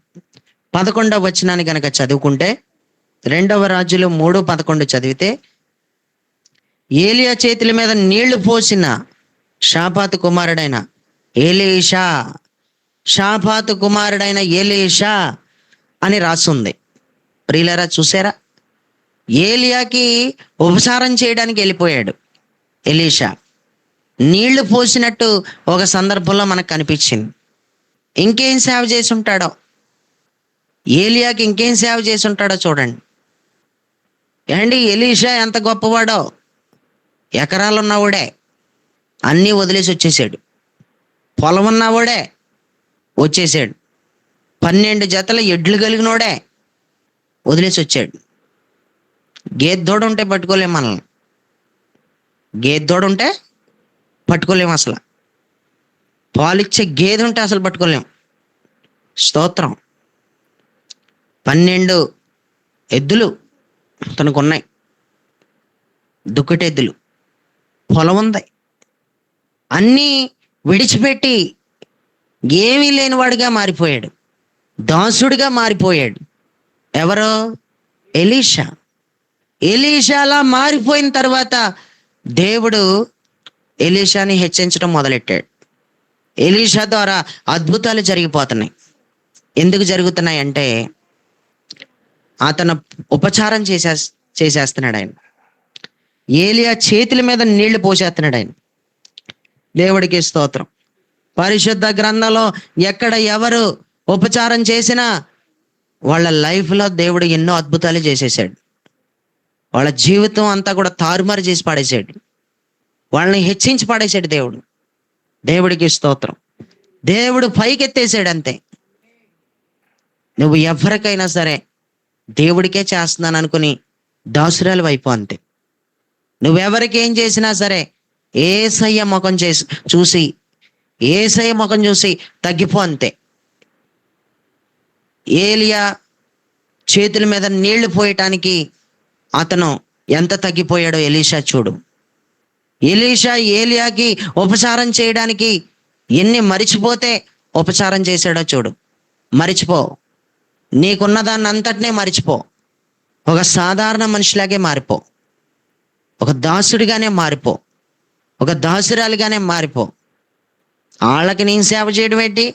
11వ వచనాన్ని గనక చదువుకుంటే, 2వ రాజులు 3:11 చదివితే, ఏలియా చేతుల మీద నీళ్లు పోసిన షాపాతు కుమారుడైన ఎలీషా, షాపాతు కుమారుడైన ఎలీషా అని రాస్తుంది. ప్రియులారా, చూసారా? ఏలియాకి ఉపచారం చేయడానికి వెళ్ళిపోయాడు ఎలీషా. నీళ్లు పోసినట్టు ఒక సందర్భంలో మనకు కనిపించింది. ఇంకేం సేవ చేసి ఉంటాడో, ఏలియాకి ఇంకేం సేవ చేసి ఉంటాడో చూడండి. ఏండి, ఎలీషా ఎంత గొప్పవాడో! ఎకరాలు ఉన్నవాడే అన్నీ వదిలేసి వచ్చేసాడు. పొలం ఉన్నవాడే వచ్చేసాడు. 12 జతల ఎడ్లు కలిగినోడే వదిలేసి వచ్చాడు. గేద్దోడ ఉంటే పట్టుకోలేం మనల్ని. గేద్దోడ ఉంటే పట్టుకోలేం అసలు. పాలిచ్చే గేదె ఉంటే అసలు పట్టుకోలేం. స్తోత్రం. 12 ఎద్దులు తనకు ఉన్నాయి, దుక్కటెద్దులు. పొలం ఉంది. అన్నీ విడిచిపెట్టి ఏమీ లేనివాడిగా మారిపోయాడు, దాసుడిగా మారిపోయాడు. ఎవరు? ఎలీషా. ఎలీషా అలా మారిపోయిన తర్వాత దేవుడు ఎలీషాని హెచ్చించడం మొదలెట్టాడు. ఎలీషా ద్వారా అద్భుతాలు జరిగిపోతున్నాయి. ఎందుకు జరుగుతున్నాయి అంటే అతను ఉపచారం చేసేస్తున్నాడు ఆయన. ఏలియా చేతుల మీద నీళ్లు పోసేస్తున్నాడు ఆయన. దేవుడికి స్తోత్రం. పరిశుద్ధ గ్రంథంలో ఎక్కడ ఎవరు ఉపచారం చేసినా వాళ్ళ లైఫ్లో దేవుడు ఎన్నో అద్భుతాలు చేసేసాడు. వాళ్ళ జీవితం అంతా కూడా తారుమారు చేసి పడేసాడు. వాళ్ళని హెచ్చించి పడేసాడు దేవుడు. దేవుడికి స్తోత్రం. దేవుడు పైకెత్తేసాడు అంతే. నువ్వు ఎవరికైనా సరే దేవుడికే చేస్తున్నాను అనుకుని దాసురాలు వైపు అంతే. నువ్వెవరికి ఏం చేసినా సరే ఏసయ్య ముఖం చూసి ఏసయ్య ముఖం చూసి తగ్గిపో అంతే. ఏలియా చేతుల మీద నీళ్లు పోయటానికి అతను ఎంత తగ్గిపోయాడో ఎలీషా చూడు. ఎలీషా ఏలియాకి ఉపచారం చేయడానికి ఎన్ని మరిచిపోతే ఉపచారం చేశాడో చూడు. మరిచిపో, నీకున్న దాన్ని అంతటినే మరిచిపో. ఒక సాధారణ మనిషిలాగే మారిపో, ఒక దాసుడిగానే మారిపో, ఒక దాసురాలిగానే మారిపో. వాళ్ళకి నేను సేవ చేయడం ఏంటి,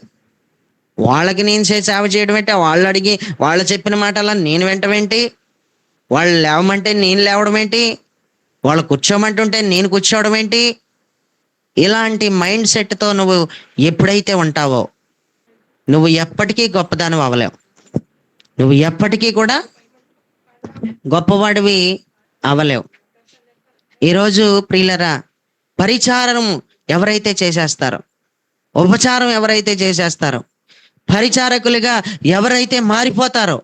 వాళ్ళకి నేను సేవ చేయడం ఏంటి, వాళ్ళు అడిగి వాళ్ళు చెప్పిన మాటలా నేను వింటమేంటి, వాళ్ళు లేవమంటే నేను లేవడం ఏంటి, వాళ్ళు కూర్చోమంటుంటే నేను కూర్చోవడం ఏంటి. ఇలాంటి మైండ్ సెట్తో నువ్వు ఎప్పుడైతే ఉంటావో నువ్వు ఎప్పటికీ గొప్పదానం అవ్వలేవు. నువ్వు ఎప్పటికీ కూడా గొప్పవాడివి అవ్వలేవు. ఈరోజు ప్రియులరా, పరిచారం ఎవరైతే చేసేస్తారో, ఉపచారం ఎవరైతే చేసేస్తారో, పరిచారకులుగా ఎవరైతే మారిపోతారో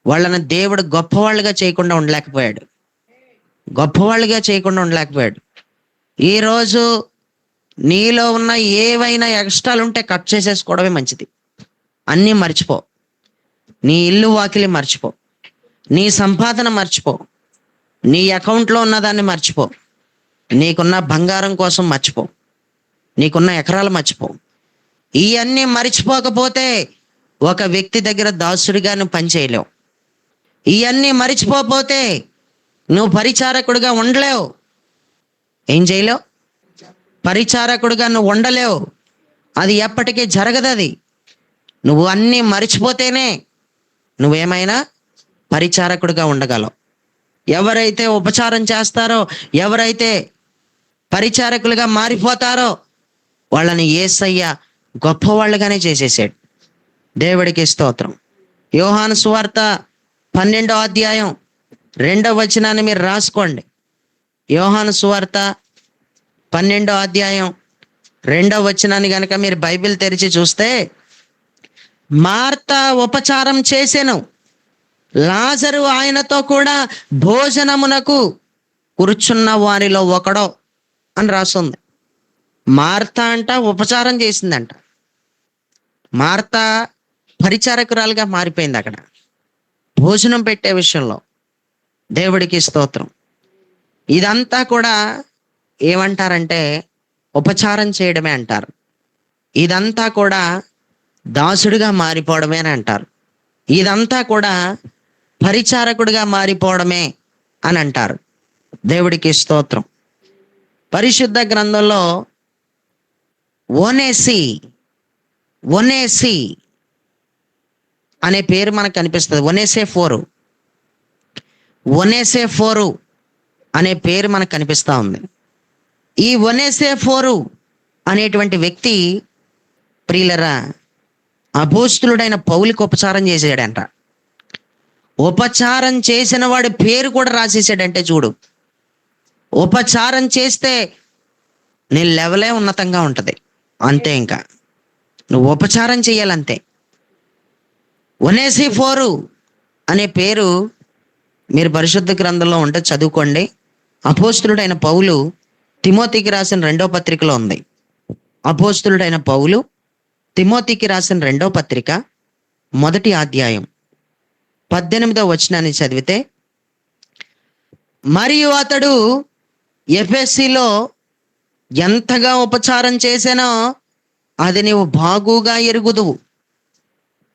వాళ్ళని దేవుడు గొప్పవాళ్ళుగా చేయకుండా ఉండలేకపోయాడు. గొప్పవాళ్ళుగా చేయకుండా ఉండలేకపోయాడు. ఈరోజు నీలో ఉన్న ఏవైనా ఎక్స్ట్రాలు ఉంటే కట్ చేసేసుకోవడమే మంచిది. అన్నీ మర్చిపో. నీ ఇల్లు వాకిలి మర్చిపో, నీ సంపాదన మర్చిపో, నీ అకౌంట్లో ఉన్నదాన్ని మర్చిపో, నీకున్న బంగారం కోసం మర్చిపో, నీకున్న ఎకరాలు మర్చిపో. ఇవన్నీ మర్చిపోకపోతే ఒక వ్యక్తి దగ్గర దాసుడిగా నువ్వు పనిచేయలేవు. ఇవన్నీ మర్చిపోతే నువ్వు పరిచారకుడిగా ఉండలేవు. ఏం చేయలేవు? పరిచారకుడిగా నువ్వు ఉండలేవు. అది ఎప్పటికీ జరగదు. అది నువ్వు అన్నీ మర్చిపోతేనే నువ్వేమైనా పరిచారకుడిగా ఉండగలవు. ఎవరైతే ఉపచారం చేస్తారో, ఎవరైతే పరిచారకులుగా మారిపోతారో వాళ్ళని యేసయ్య గొప్పవాళ్ళుగానే చేసేసాడు. దేవుడికి స్తోత్రం. యోహాను సువార్త 12వ అధ్యాయం 2వ వచనాన్ని మీరు రాసుకోండి. యోహాను సువార్త 12వ అధ్యాయం 2వ వచనాన్ని కనుక మీరు బైబిల్ తెరిచి చూస్తే, మార్త ఉపచారం చేసెను, లాజరు ఆయనతో కూడా భోజనమునకు కూర్చున్న వారిలో ఒకడో అని రాస్తుంది. మార్త అంట ఉపచారం చేసిందంట. మార్త పరిచారకురాలుగా మారిపోయింది అక్కడ భోజనం పెట్టే విషయంలో. దేవుడికి స్తోత్రం. ఇదంతా కూడా ఏమంటారంటే ఉపచారం చేయడమే అంటారు. ఇదంతా కూడా దాసుడిగా మారిపోవడమే అని అంటారు. ఇదంతా కూడా పరిచారకుడిగా మారిపోవడమే అని అంటారు. దేవుడికి స్తోత్రం. పరిశుద్ధ గ్రంథంలో ఒనేసి అనే పేరు మనకు కనిపిస్తుంది. ఒనేసెఫోరు అనే పేరు మనకు కనిపిస్తూ ఉంది. ఈ ఒనేసెఫోరు అనేటువంటి వ్యక్తి ప్రియులరా అపోస్తులుడైన పౌలుకి ఉపచారం చేసాడంట. ఉపచారం చేసిన వాడి పేరు కూడా రాసేసాడంటే చూడు. ఉపచారం చేస్తే నీ లెవెలే ఉన్నతంగా ఉంటుంది అంతే. ఇంకా నువ్వు ఉపచారం చేయాలంతే. ఒనేసిఫోరు అనే పేరు మీరు పరిశుద్ధ గ్రంథంలో ఉంటే చదువుకోండి. అపోస్తులుడైన పౌలు తిమోతికి రాసిన 2వ పత్రికలో ఉంది. అపోస్తులుడైన పౌలు తిమోతికి రాసిన 2వ పత్రిక 1వ అధ్యాయం 18వ వచనాన్ని చదివితే, మరియు అతడు ఎఫెసీలో ఎంతగా ఉపచారం చేశానో అది నీవు బాగుగా ఎరుగుదువు.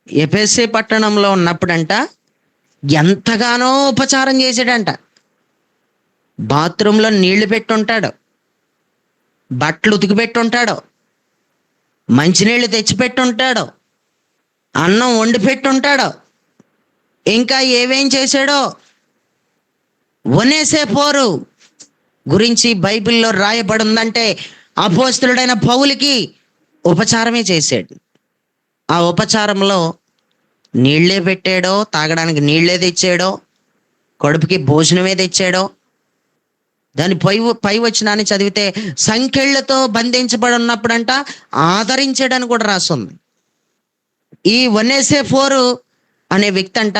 ఎఫెసీ పట్టణంలో ఉన్నప్పుడంట ఎంతగానో ఉపచారం చేసాడంట. బాత్రూంలో నీళ్లు పెట్టుంటాడు, బట్టలు ఉతికి పెట్టుంటాడు, మంచినీళ్ళు తెచ్చిపెట్టుంటాడు, అన్నం వండి పెట్టుంటాడు. ఇంకా ఏవేం చేశాడో. ఒనేసేఫోరు గురించి బైబిల్లో రాయబడి ఉందంటే అపోస్తలుడైన పౌలుకి ఉపచారమే చేశాడు. ఆ ఉపచారంలో నీళ్లే పెట్టాడో, తాగడానికి నీళ్లే తెచ్చాడో, కడుపుకి భోజనమే తెచ్చాడో. దాని పై వచనాన్ని చదివితే సంకెళ్లతో బంధించబడి ఉన్నప్పుడంట ఆదరించాడని కూడా రాస్తుంది. ఈ ఒనేసేఫోరు అనే వ్యక్తి అంట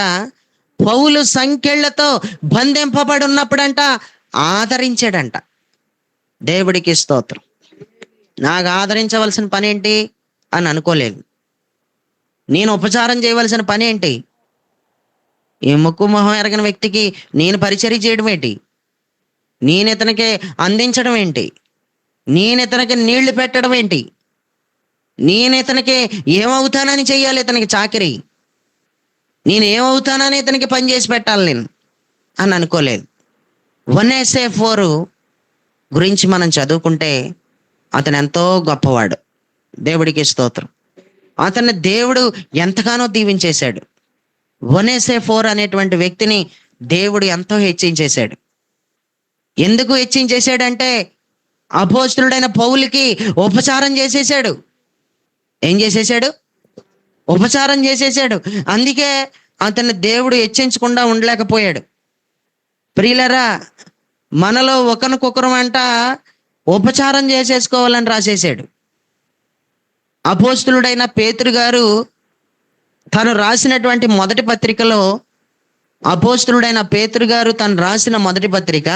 పౌలు సంకెళ్లతో బంధింపబడి ఉన్నప్పుడంట ఆదరించాడంట. దేవుడికి స్తోత్రం. నాకు ఆదరించవలసిన పని ఏంటి అని అనుకోలేదు. నేను ఉపచారం చేయవలసిన పని ఏంటి? ఈ ముక్కు మొహం ఎరగని వ్యక్తికి నేను పరిచర్య చేయడం ఏంటి? నేను ఇతనికి అందించడం ఏంటి? నేను ఇతనికి నీళ్లు పెట్టడం ఏంటి? నేను ఇతనికి ఏమవుతానని చెయ్యాలి? ఇతనికి చాకరీ నేను ఏమవుతానని ఇతనికి పని చేసి పెట్టాలి నేను అని అనుకోలేదు. ఒనేసేఫోరు గురించి మనం చదువుకుంటే అతను ఎంతో గొప్పవాడు. దేవుడికి స్తోత్రం. అతన్ని దేవుడు ఎంతగానో దీవించేశాడు. ఒనేసేఫోర్ అనేటువంటి వ్యక్తిని దేవుడు ఎంతో హెచ్చించేశాడు. ఎందుకు హెచ్చించేశాడంటే అపోస్తలుడైన పౌలుకి ఉపచారం చేసేసాడు. ఏం చేసేసాడు? ఉపచారం చేసేసాడు. అందుకే అతన్ని దేవుడు హెచ్చించకుండా ఉండలేకపోయాడు. ప్రియులరా, మనలో ఒకరికొకరు అంట ఉపచారం చేసేసుకోవాలని రాసేసాడు. అపోస్తలుడైన పేతురు గారు తను రాసినటువంటి మొదటి పత్రికలో, అపోస్తలుడైన పేతురు గారు తను రాసిన మొదటి పత్రిక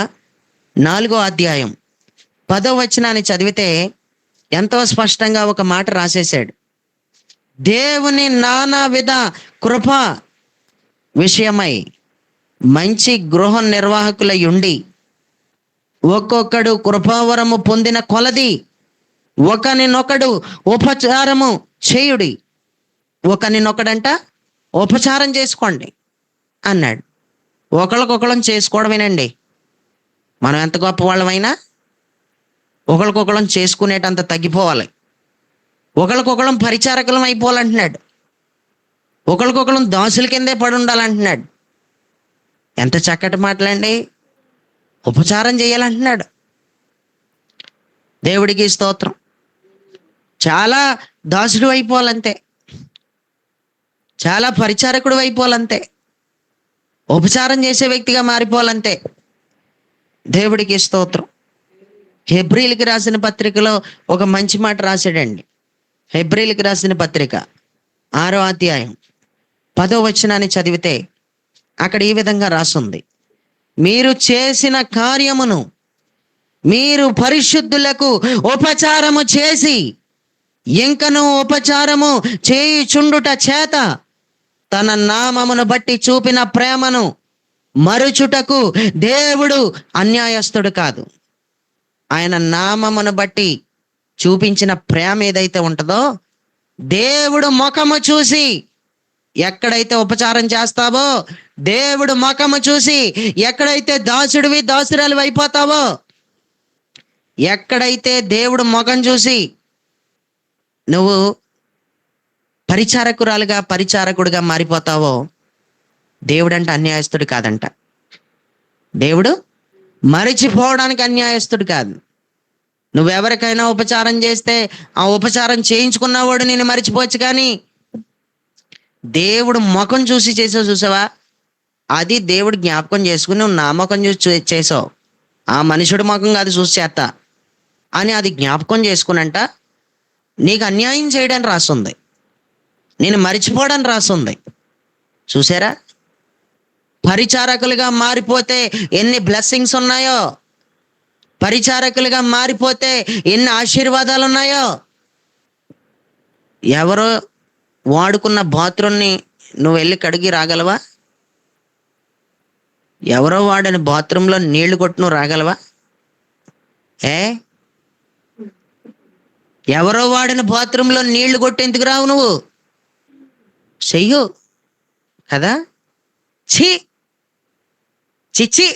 4వ అధ్యాయం 10వ వచనాన్ని చదివితే ఎంతో స్పష్టంగా ఒక మాట రాసేశాడు. దేవుని నానావిధ కృప విషయమై మంచి గృహ నిర్వాహకులై ఉండి ఒక్కొక్కడు కృపావరము పొందిన కొలది ఒకనినొకడు ఉపచారము చేయుడి. ఒకనినొకడంట ఉపచారం చేసుకోండి అన్నాడు. ఒకరికొకరం చేసుకోవడమేనండి. మనం ఎంత గొప్ప వాళ్ళమైనా ఒకరికొకరం చేసుకునేటంత తగ్గిపోవాలి. ఒకరికొకరం పరిచారకులం అయిపోవాలంటున్నాడు. ఒకరికొకరం దాసుల కిందే పడి ఉండాలంటున్నాడు. ఎంత చక్కటి మాటలండి. ఉపచారం చేయాలంటున్నాడు. దేవుడికి స్తోత్రం. చాలా దాసుడు అయిపోవాలంతే, చాలా పరిచారకుడు అయిపోవాలంతే, ఉపచారం చేసే వ్యక్తిగా మారిపోవాలంతే. దేవుడికి స్తోత్రం. హెబ్రీలకు రాసిన పత్రికలో ఒక మంచి మాట రాశాడండి. హెబ్రీలకు రాసిన పత్రిక 6వ అధ్యాయం 10వ వచనాన్ని చదివితే అక్కడ ఈ విధంగా రాసుంది. మీరు చేసిన కార్యమును మీరు పరిశుద్ధులకు ఉపచారము చేసి ఇంకను ఉపచారము చేయుచుండుట చేత తన నామమును బట్టి చూపిన ప్రేమను మరుచుటకు దేవుడు అన్యాయస్తుడు కాదు. ఆయన నామమును బట్టి చూపించిన ప్రేమ ఏదైతే ఉంటుందో, దేవుడు ముఖము చూసి ఎక్కడైతే ఉపచారం చేస్తావో, దేవుడు ముఖము చూసి ఎక్కడైతే దాసుడివి దాసురాలు అయిపోతావో, ఎక్కడైతే దేవుడు ముఖం చూసి నువ్వు పరిచారకురాలుగా పరిచారకుడిగా మారిపోతావో, దేవుడు అంటే అన్యాయస్తుడు కాదంట. దేవుడు మరిచిపోవడానికి అన్యాయస్తుడు కాదు. నువ్వెవరికైనా ఉపచారం చేస్తే ఆ ఉపచారం చేయించుకున్నవాడు నేను మరిచిపోవచ్చు, కానీ దేవుడు ముఖం చూసి చేసావు చూసావా, అది దేవుడు జ్ఞాపకం చేసుకుని నువ్వు నా ముఖం చూసి చేసావు, ఆ మనుషుడి ముఖం కాదు చూసి చేస్తా అని అది జ్ఞాపకం చేసుకునంట నీకు అన్యాయం చేయడానికి రాస్తుంది, నేను మరిచిపోవడానికి రాస్తుంది. చూసారా, పరిచారకులుగా మారిపోతే ఎన్ని బ్లెస్సింగ్స్ ఉన్నాయో, పరిచారకులుగా మారిపోతే ఎన్ని ఆశీర్వాదాలు ఉన్నాయో. ఎవరో వాడుకున్న బాత్రూమ్ని నువ్వు వెళ్ళి కడిగి రాగలవా? ఎవరో వాడిన బాత్రూంలో నీళ్లు కొట్టి నువ్వు రాగలవా? ఎవరో వాడిన బాత్రూంలో నీళ్లు కొట్టేందుకు రావు నువ్వు? చెయ్యు కదా. ఛీ, చిచ్చి,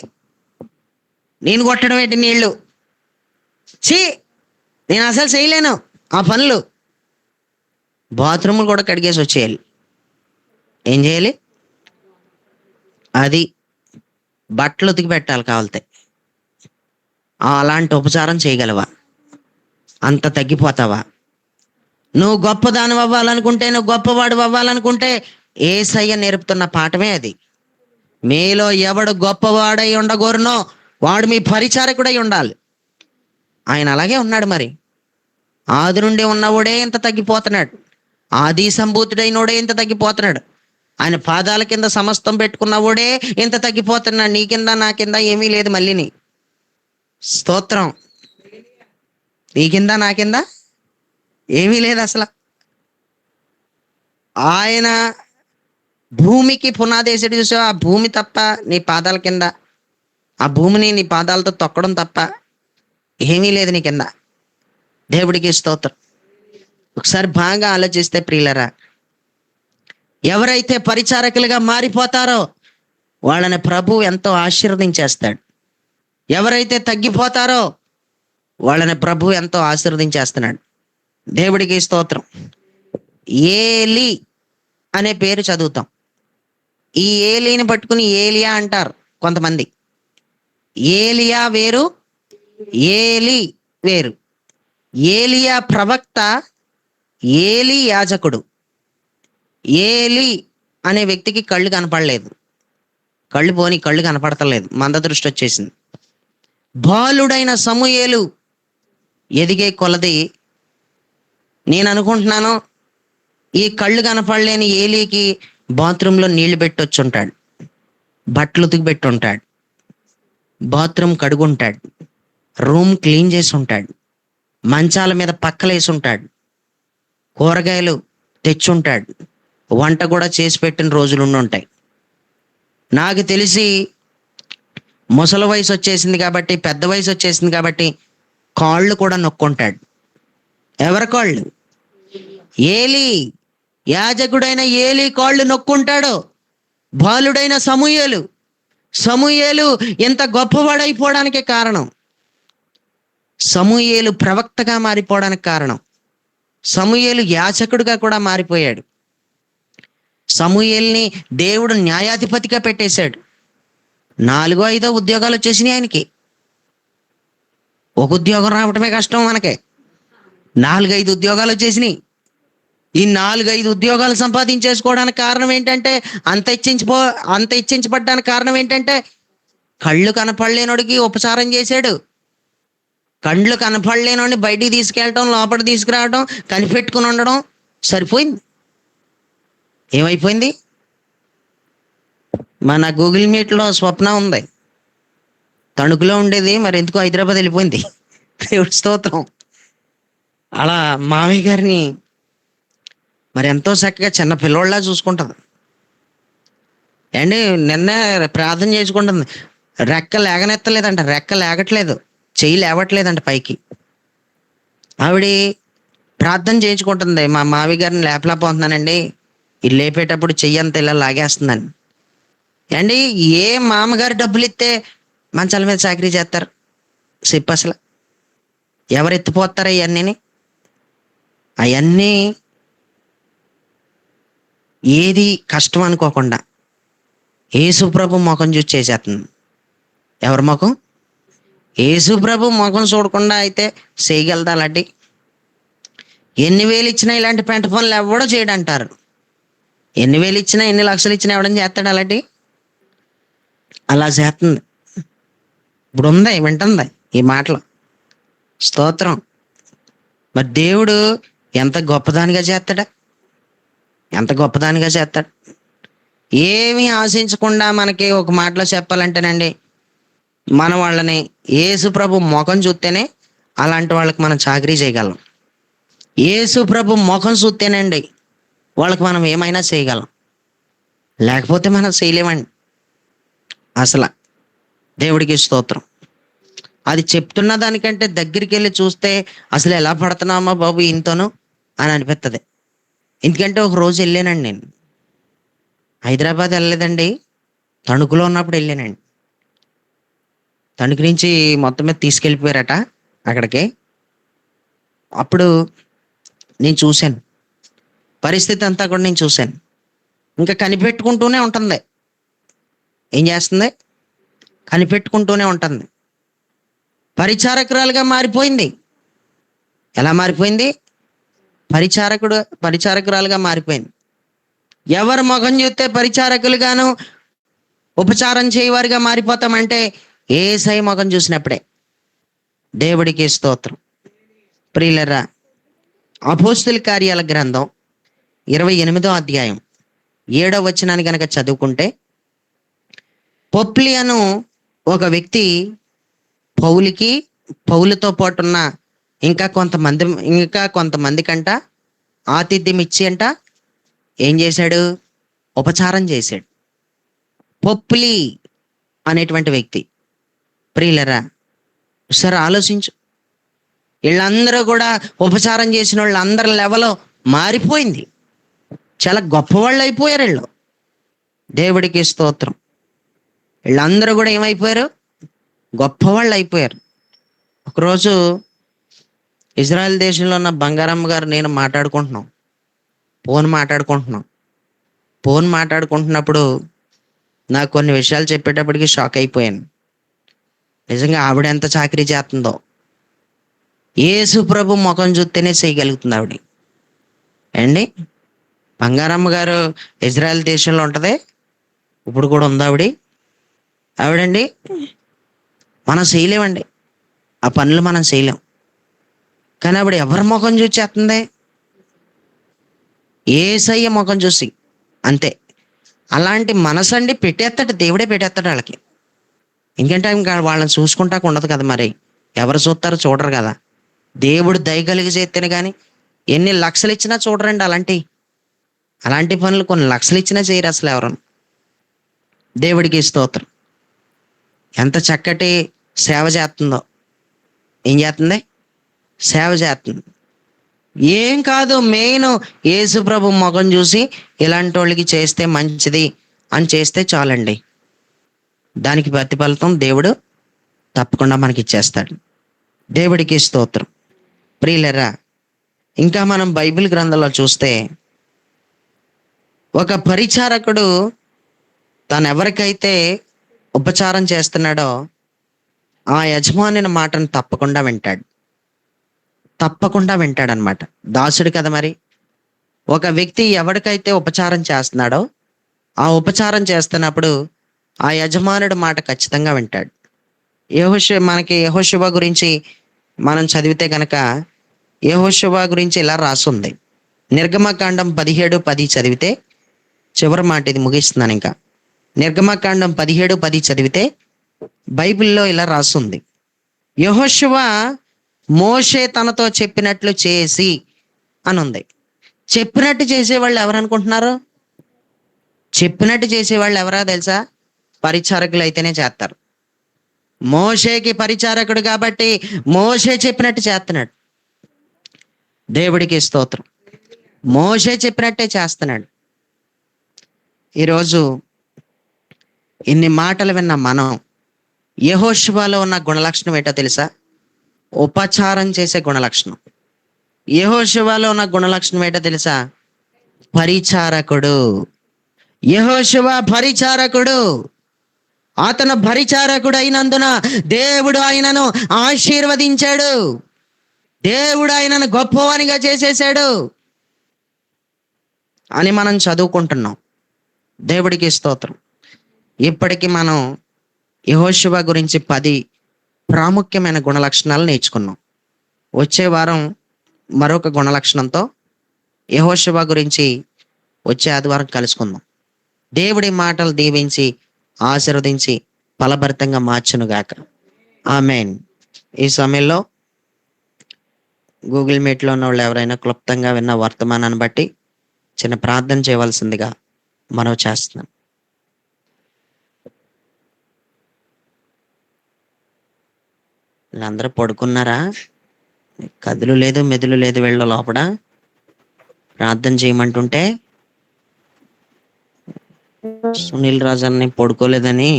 నేను కొట్టడం ఏంటి నీళ్లు? ఛీ, నేను అసలు చేయలేను ఆ పనులు. బాత్రూములు కూడా కడిగేసి వచ్చేయాలి. ఏం చేయాలి? అది బట్టలు ఉతికి పెట్టాలి కావాలితే. అలాంటి ఉపచారం చేయగలవా? అంత తగ్గిపోతావా? నువ్వు గొప్పదాని అవ్వాలనుకుంటే, నువ్వు గొప్పవాడు అవ్వాలనుకుంటే యేసయ్య నేర్పుతున్న పాఠమే అది. మీలో ఎవడు గొప్పవాడై ఉండగోరునో వాడు మీ పరిచారకుడై ఉండాలి. ఆయన అలాగే ఉన్నాడు మరి. ఆది నుండి ఉన్నవాడే ఇంత తగ్గిపోతున్నాడు. ఆది సంభూతుడైనోడే ఇంత తగ్గిపోతున్నాడు. ఆయన పాదాల కింద సమస్తం పెట్టుకున్నవాడే ఇంత తగ్గిపోతున్నాడు. నీ కింద నా కింద ఏమీ లేదు. మళ్ళీని స్తోత్రం. నీ కింద నా కింద ఏమీ లేదు అసలు. ఆయన భూమికి పునాది వేసాడు చూసావు, ఆ భూమి తప్ప నీ పాదాల కింద, ఆ భూమిని నీ పాదాలతో తొక్కడం తప్ప ఏమీ లేదు నీ కింద. దేవుడికి స్తోత్రం. ఒకసారి బాగా ఆలోచిస్తే ప్రియులరా, ఎవరైతే పరిచారకులుగా మారిపోతారో వాళ్ళని ప్రభు ఎంతో ఆశీర్వదించేస్తాడు. ఎవరైతే తగ్గిపోతారో వాళ్ళని ప్రభు ఎంతో ఆశీర్వదించేస్తున్నాడు. దేవుడికి స్తోత్రం. ఏలి అనే పేరు చదువుతాం. ఈ ఏలిని పట్టుకుని ఏలియా అంటారు కొంతమంది. ఏలియా వేరు, ఏలి వేరు. ఏలియా ప్రవక్త, ఏలి యాజకుడు. ఏలి అనే వ్యక్తికి కళ్ళు కనపడలేదు. కళ్ళు కనపడతలేదు, మంద దృష్టి వచ్చేసింది. బాలుడైన సమూయేలు ఎదిగే కొలది నేను అనుకుంటున్నాను ఈ కళ్ళు కనపడలేని ఏలీకి బాత్రూంలో నీళ్లు పెట్టొచ్చుంటాడు, బట్టలు ఉతికి పెట్టి ఉంటాడు, బాత్రూమ్ కడుగుంటాడు, రూమ్ క్లీన్ చేసి ఉంటాడు, మంచాల మీద పక్కలేసి ఉంటాడు, కూరగాయలు తెచ్చుంటాడు, వంట కూడా చేసి పెట్టిన రోజులు ఉంటాయి. నాకు తెలిసి ముసలి వయసు వచ్చేసింది కాబట్టి, పెద్ద వయసు వచ్చేసింది కాబట్టి కాళ్ళు కూడా నొక్కుంటాడు. ఎవరి కాళ్ళు? ఏలి, యాజకుడైన ఏలి కాళ్ళు నొక్కుంటాడు. బాలుడైన సమూయేలు, సమూయేలు ఎంత గొప్పవాడైపోవడానికి కారణం, సమూయేలు ప్రవక్తగా మారిపోవడానికి కారణం, సమూయేలు యాజకుడిగా కూడా మారిపోయాడు. సమూయేల్ని దేవుడు న్యాయాధిపతిగా పెట్టేశాడు. 4-5 ఉద్యోగాలు వచ్చేసినాయి ఆయనకి. ఒక ఉద్యోగం రావటమే కష్టం మనకి. 4-5 ఉద్యోగాలు వచ్చేసినాయి. ఈ 4-5 ఉద్యోగాలు సంపాదించేసుకోవడానికి కారణం ఏంటంటే, అంత ఇచ్చించబడ్డానికి కారణం ఏంటంటే, కళ్ళు కనపడలేనోడికి ఉపచారం చేశాడు. కళ్ళు కనపడలేనోడిని బయటికి తీసుకెళ్ళటం, లోపల తీసుకురావడం, కనిపెట్టుకుని ఉండడం సరిపోయింది. ఏమైపోయింది? మన గూగుల్ మీట్లో స్వప్న ఉంది, తణుకులో ఉండేది, మరి ఎందుకో హైదరాబాద్ వెళ్ళిపోయింది. దేవుడి స్తోత్రం. అలా మామయ్య గారిని మరి ఎంతో చక్కగా చిన్న పిల్లోళ్ళ చూసుకుంటుంది. అండి నిన్నే ప్రార్థన చేసుకుంటుంది. రెక్క లేగనెత్తలేదంట, రెక్క లేగట్లేదు, చెయ్యి లేవట్లేదంట పైకి. ఆవిడ ప్రార్థన చేయించుకుంటుంది. మా మామయ్య గారిని లేపలేకపోతున్నానండి, ఇది లేపేటప్పుడు చెయ్యి అంత ఇలా లాగేస్తుందని. అండి ఏ మామగారు డబ్బులు ఇస్తే మంచాల మీద చాకరీ చేస్తారు చెప్పు? అసలు ఎవరు ఎత్తిపోతారు అవన్నీ? అవన్నీ ఏది కష్టం అనుకోకుండా యేసుప్రభు ముఖం చూసి చేసేస్తుంది. ఎవరి ముఖం? యేసుప్రభు ముఖం చూడకుండా అయితే చేయగలదా అలాంటి? ఎన్ని వేలు ఇచ్చినా ఇలాంటి పెంట పనులు ఎవడో చేయడంటారు. ఎన్ని వేలు ఇచ్చినా, ఎన్ని లక్షలు ఇచ్చినా ఎవడని చేస్తాడు అలాంటి? అలా చేస్తుంది. ఇప్పుడు ఉంది, వింటుంది ఈ మాటలు. స్తోత్రం. మరి దేవుడు ఎంత గొప్పదానిగా చేస్తాడా, ఎంత గొప్పదానిగా చేస్తాడు. ఏమీ ఆశించకుండా మనకి ఒక మాటలో చెప్పాలంటేనండి, మన వాళ్ళని యేసు ప్రభు ముఖం చూస్తేనే అలాంటి వాళ్ళకి మనం చాకరీ చేయగలం. యేసు ప్రభు ముఖం చూస్తేనండి వాళ్ళకి మనం ఏమైనా చేయగలం, లేకపోతే మనం చేయలేమండి అసలు. దేవుడికి స్తోత్రం. అది చెప్తున్న దానికంటే దగ్గరికి వెళ్ళి చూస్తే అసలు ఎలా పడుతున్నామా బాబు ఈయనతోను అని అనిపిస్తుంది. ఎందుకంటే ఒక రోజు వెళ్ళానండి నేను. హైదరాబాద్ వెళ్ళలేదండి, తణుకులో ఉన్నప్పుడు వెళ్ళానండి. తణుకు నుంచి మొత్తం మీద తీసుకెళ్ళిపోయారట అక్కడికి. అప్పుడు నేను చూశాను పరిస్థితి అంతా కూడా, నేను చూశాను. ఇంకా కనిపెట్టుకుంటూనే ఉంటుంది. ఏం చేస్తుంది? కనిపెట్టుకుంటూనే ఉంటుంది. పరిచారకురాలుగా మారిపోయింది. ఎలా మారిపోయింది? పరిచారకురాలుగా మారిపోయింది. ఎవరు ముఖం చూస్తే పరిచారకులుగాను ఉపచారం చేయవారిగా మారిపోతామంటే ఏసై ముఖం చూసినప్పుడే. దేవుడికి స్తోత్రం. ప్రియులరా, అపోస్తుల కార్యాల గ్రంథం 28వ అధ్యాయం 7వ వచనాన్ని గనక చదువుకుంటే, పొప్లియను ఒక వ్యక్తి పౌలుతో పాటు ఉన్న ఇంకా కొంతమంది కంట ఆతిథ్యం ఇచ్చి అంట ఏం చేశాడు? ఉపచారం చేశాడు. పొప్లి అనేటువంటి వ్యక్తి. ప్రియులరా, ఒకసారి ఆలోచించు. వీళ్ళందరూ కూడా ఉపచారం చేసిన వాళ్ళందరి లెవెల్ మారిపోయింది. చాలా గొప్పవాళ్ళు అయిపోయారు వీళ్ళు. దేవుడికి స్తోత్రం. వీళ్ళందరూ కూడా ఏమైపోయారు? గొప్పవాళ్ళు అయిపోయారు. ఒకరోజు ఇజ్రాయెల్ దేశంలో ఉన్న బంగారమ్మ గారు నేను ఫోన్ మాట్లాడుకుంటున్నప్పుడు నాకు కొన్ని విషయాలు చెప్పేటప్పటికి షాక్ అయిపోయాను. నిజంగా ఆవిడ ఎంత చాకరీ చేస్తుందో. యేసు ప్రభు ముఖం చూస్తేనే చేయగలుగుతుంది ఆవిడ. అండి, బంగారమ్మ గారు ఇజ్రాయెల్ దేశంలో ఉంటది, ఇప్పుడు కూడా ఉంది ఆవిడండి. మనం చేయలేమండి, ఆ పనులు మనం చేయలేం. కానీ ఆవిడ ఎవరి ముఖం చూసి చేస్తుంది? యేసయ్య ముఖం చూసి. అంతే. అలాంటి మనసండి పెట్టేస్తాడు, దేవుడే పెట్టేస్తాడు వాళ్ళకి. ఎందుకంటే ఇంకా వాళ్ళని చూసుకుంటాక ఉండదు కదా, మరి ఎవరు చూస్తారో చూడరు కదా. దేవుడు దయ కలిగి చేస్తేనే కానీ ఎన్ని లక్షలు ఇచ్చినా చూడరండి. అలాంటి పనులు కొన్ని లక్షలు ఇచ్చినా చేయరు అసలు ఎవరు. దేవుడికి స్తోత్రం. ఎంత చక్కటి సేవ చేస్తుందో. ఏం చేస్తుంది? సేవ చేస్తుంది. ఏం కాదు, మెయిన్ యేసు ప్రభు ముఖం చూసి ఇలాంటి వాళ్ళకి చేస్తే మంచిది అని చేస్తే చాలండి. దానికి ప్రతిఫలితం దేవుడు తప్పకుండా మనకి ఇచ్చేస్తాడు. దేవుడికి స్తోత్రం. ప్రియులరా, ఇంకా మనం బైబిల్ గ్రంథంలో చూస్తే, ఒక పరిచారకుడు తను ఎవరికైతే ఉపచారం చేస్తున్నాడో ఆ యజమాని మాటను తప్పకుండా వింటాడనమాట. దాసుడు కదా మరి. ఒక వ్యక్తి ఎవరికైతే ఉపచారం చేస్తున్నాడో ఆ ఉపచారం చేస్తున్నప్పుడు ఆ యజమానుడి మాట ఖచ్చితంగా వింటాడు. మనకి యెహోషువ గురించి మనం చదివితే గనక యెహోషువ గురించి ఇలా రాసుంది. నిర్గమకాండం 17:10 చదివితే, చివరి మాట ఇది, ముగిస్తున్నాను ఇంకా. నిర్గమకాండం 17:10 చదివితే బైబిల్లో ఇలా రాసుంది. యెహోషువ మోషే తనతో చెప్పినట్లు చేసి అని ఉంది. చెప్పినట్టు చేసేవాళ్ళు ఎవరు అనుకుంటున్నారు? చెప్పినట్టు చేసేవాళ్ళు ఎవరా తెలుసా? పరిచారకులు అయితేనే చేస్తారు. మోషేకి పరిచారకుడు కాబట్టి మోషే చెప్పినట్టు చేస్తున్నాడు. దేవుడికి స్తోత్రం. మోషే చెప్పినట్టే చేస్తున్నాడు. ఈరోజు ఇన్ని మాటలు విన్న మనం యెహోషువలో ఉన్న గుణలక్షణం ఏంటో తెలుసా? ఉపచారం చేసే గుణలక్షణం. యెహోషువలో ఉన్న గుణలక్షణం ఏంటో తెలుసా? పరిచారకుడు. యెహోషువ పరిచారకుడు. అతను పరిచారకుడు అయినందున దేవుడు ఆయనను ఆశీర్వదించాడు. దేవుడు ఆయనను గొప్పవానిగా చేసేసాడు అని మనం చదువుకుంటున్నాం. దేవుడికి స్తోత్రం. ఇప్పటికీ మనం యెహోషువ గురించి 10 ప్రాముఖ్యమైన గుణలక్షణాలు నేర్చుకున్నాం. వచ్చే వారం మరొక గుణలక్షణంతో యెహోషువ గురించి వచ్చే ఆదివారం కలుసుకుందాం. దేవుడి మాటలు దీవించి ఆశీర్వదించి ఫలభరితంగా మార్చునుగాక. ఆమేన్. ఈ సమయంలో గూగుల్ మీట్లో ఉన్న వాళ్ళు ఎవరైనా క్లుప్తంగా విన్న వర్తమానాన్ని బట్టి చిన్న ప్రార్థన చేయవలసిందిగా మనవి చేస్తున్నాం. వీళ్ళందరూ పడుకున్నారా? కదులు లేదు, మెదులు లేదు వీళ్ళ లోపల. ప్రార్థన చేయమంటుంటే సునీల్ రాజు అన్ని పడుకోలేదని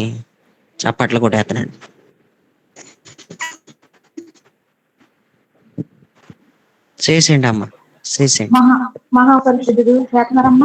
చప్పట్లు కొట్టేస్తున్నాడు. చేసేయండి అమ్మా, చేసేయండి. మహా మహాపరిషుద్ధుడు చేతనారమ్మ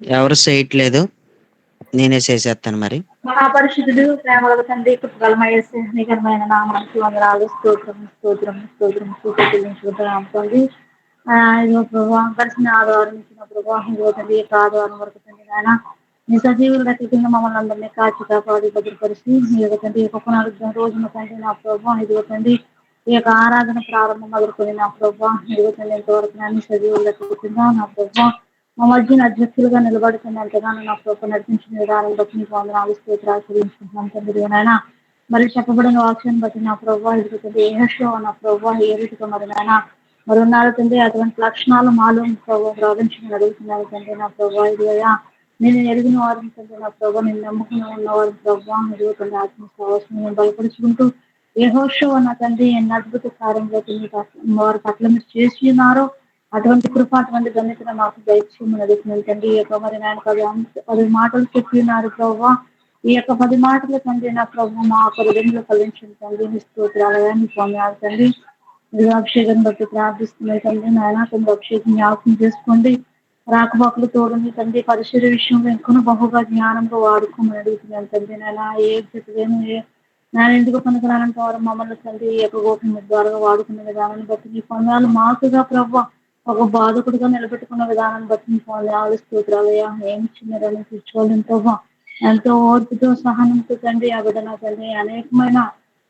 ఎవరు చేయట్లేదు, నేనే చేసేస్తాను మరి. మహాపరిషుద్ధుడు ప్రేమల తండ్రి కుటుంబమైన స్నేహికరమైన నామానికి వందనాలు. స్తోత్రం స్తోత్రం స్తోత్రం చెల్లించుకుంటున్నాం తండ్రి. ఇదిగో ప్రభావ గడిచిన ఆదివారం ఇచ్చిన ప్రభావ ఇదిగో తండ్రి ఈ ఆదివారం వరకు తండ్రి నాయన నీ సజీవులు గట్టి కింద మమ్మల్ని అందరినీ కాచి కాపాడి భద్రపరిచి ఇదిగో తండ్రి ఈ పునరుద్ధరణ రోజున తండ్రి నా ప్రభావ ఇదిగో తండ్రి ఈ యొక్క ఆరాధన ప్రారంభం మొదలుకొని నా ప్రభావ ఇదిగో తండ్రి ఎంతవరకు నన్ను సజీవులు గట్టి కింద నా ప్రభావ మా మధ్యన అధ్యక్షులుగా నిలబడుతున్నంతగానో నా ప్రభు నడిపించిన విధానం బట్టి నీకు వందనాలు స్తోత్రాలు చెల్లించుకుంటున్నాను తండ్రి నాయన. మరి చెప్పబడిన వాక్యం బట్టి నా ప్రభావ ఎదుగుతుంది ఏ హర్షో నా ప్రభావ ఏ రీతిగా మరి నాయన మరి ఉన్నారు తండ్రి అటువంటి లక్షణాలు మాలో ప్రభావ ప్రార్థించమని అడుగుతున్నాను తండ్రి నా ప్రభావ ఇదిగా నేను ఎరిగిన వారిని తండ్రి నా ప్రభావ నేను నమ్ముకుని ఉన్నవారి ప్రభావ ఎదుగుతుంది ఆత్మ సాహసం నేను బలపరుచుకుంటూ ఏ హోషో నా తండ్రి ఎన్ని అద్భుత కార్యంలో వారి పట్ల మీరు చేసి ఉన్నారో అటువంటి కృప అటువంటి ధన్యతను మాకు దయచేయమని అడుగుతున్నాను తండ్రి. ఈ యొక్క మరి నాయన 10 మాటలు చెప్పి ఉన్నారు ప్రభావ. ఈ యొక్క 10 మాటలు తండ్రి నా ప్రభు మా హృదయంలో కలిగించిన తండ్రి నీ స్తోత్రాలయాన్ని పొందాలి తండ్రి. మీరు అభిషేకం బట్టి ప్రార్థిస్తున్నాయి తండ్రి నాయన తండ్రి అభిషేకం జ్ఞాపకం చేసుకోండి. రాకపోకలు తోడుని తండ్రి పరిశుద్ధ విషయంలో ఎక్కువ బహుగా జ్ఞానంగా వాడుకోమని అడుగుతున్నాను తండ్రి నాయన. ఏ చెప్పలేను నేను ఎందుకు పనికిరానంటే వారు మమ్మల్ని తండ్రి ఈ యొక్క గోపం ద్వారా వాడుకునే విధానాన్ని బట్టి నీ పొందాలు మాకుగా ప్రభావ ఒక బాధకుడిగా నిలబెట్టుకున్న విధానాన్ని బట్టి నీ పొందాలు స్తోత్రాలయ్యా. ఏమి చిన్నదని కూర్చోలేని ప్రభావ ఎంతో ఓర్పుతో సహనంతో తండ్రి ఆ బిడ్డ నా తండ్రి అనేకమైన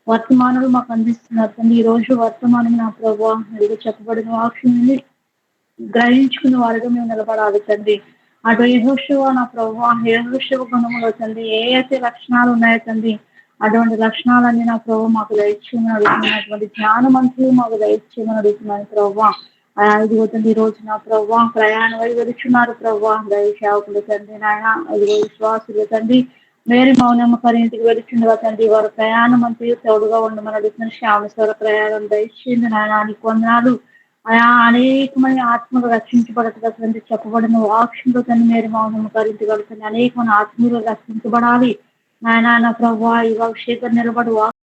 వర్తమానాలు మాకు అందిస్తున్నారు తండ్రి. ఈ రోజు వర్తమానం నా ప్రభావ ఇది చెప్పబడిన వాక్యాన్ని గ్రహించుకున్న వారిగా మేము నిలబడాలి తండ్రి. అటు యెహోషువ నా ప్రభావ యెహోషువ గుణములో తండ్రి ఏ అయితే లక్షణాలు ఉన్నాయో తండ్రి అటువంటి లక్షణాలన్నీ నా ప్రభావ మాకు దయచేయమని అడుగుతున్నాను. అటువంటి జ్ఞానమంతులు మాకు దయచేయమని అడుగుతున్నాను ప్రభావ. ఇదిగో తండ్రి ఈ రోజు నా ప్రభావ ప్రయాణం అయి వెళుచున్నారు ప్రభావ దయ సేవకులు తండ్రి నాయన ఇదిగో విశ్వాసులు తండ్రి మేరీ మౌనమ్మ ఇంటికి వెళుచుండగా తండ్రి వారి ప్రయాణం అంతా తోడుగా ఉండమని అడుగుతున్నాను. శ్యామేశ్వర ప్రయాణం దయచేయండి నాయన నీకు వందనాలు. అనేకమైన ఆత్మలు రక్షించబడటం తండ్రి చెప్పబడిన వాక్యంలో తండ్రి మేరీ మౌనమ్మ ఇంటికి వెళుతుంది అనేకమైన ఆత్మలు రక్షించబడాలి నాయన నా ప్రభావ ఈ అభిషేకం నిలబడి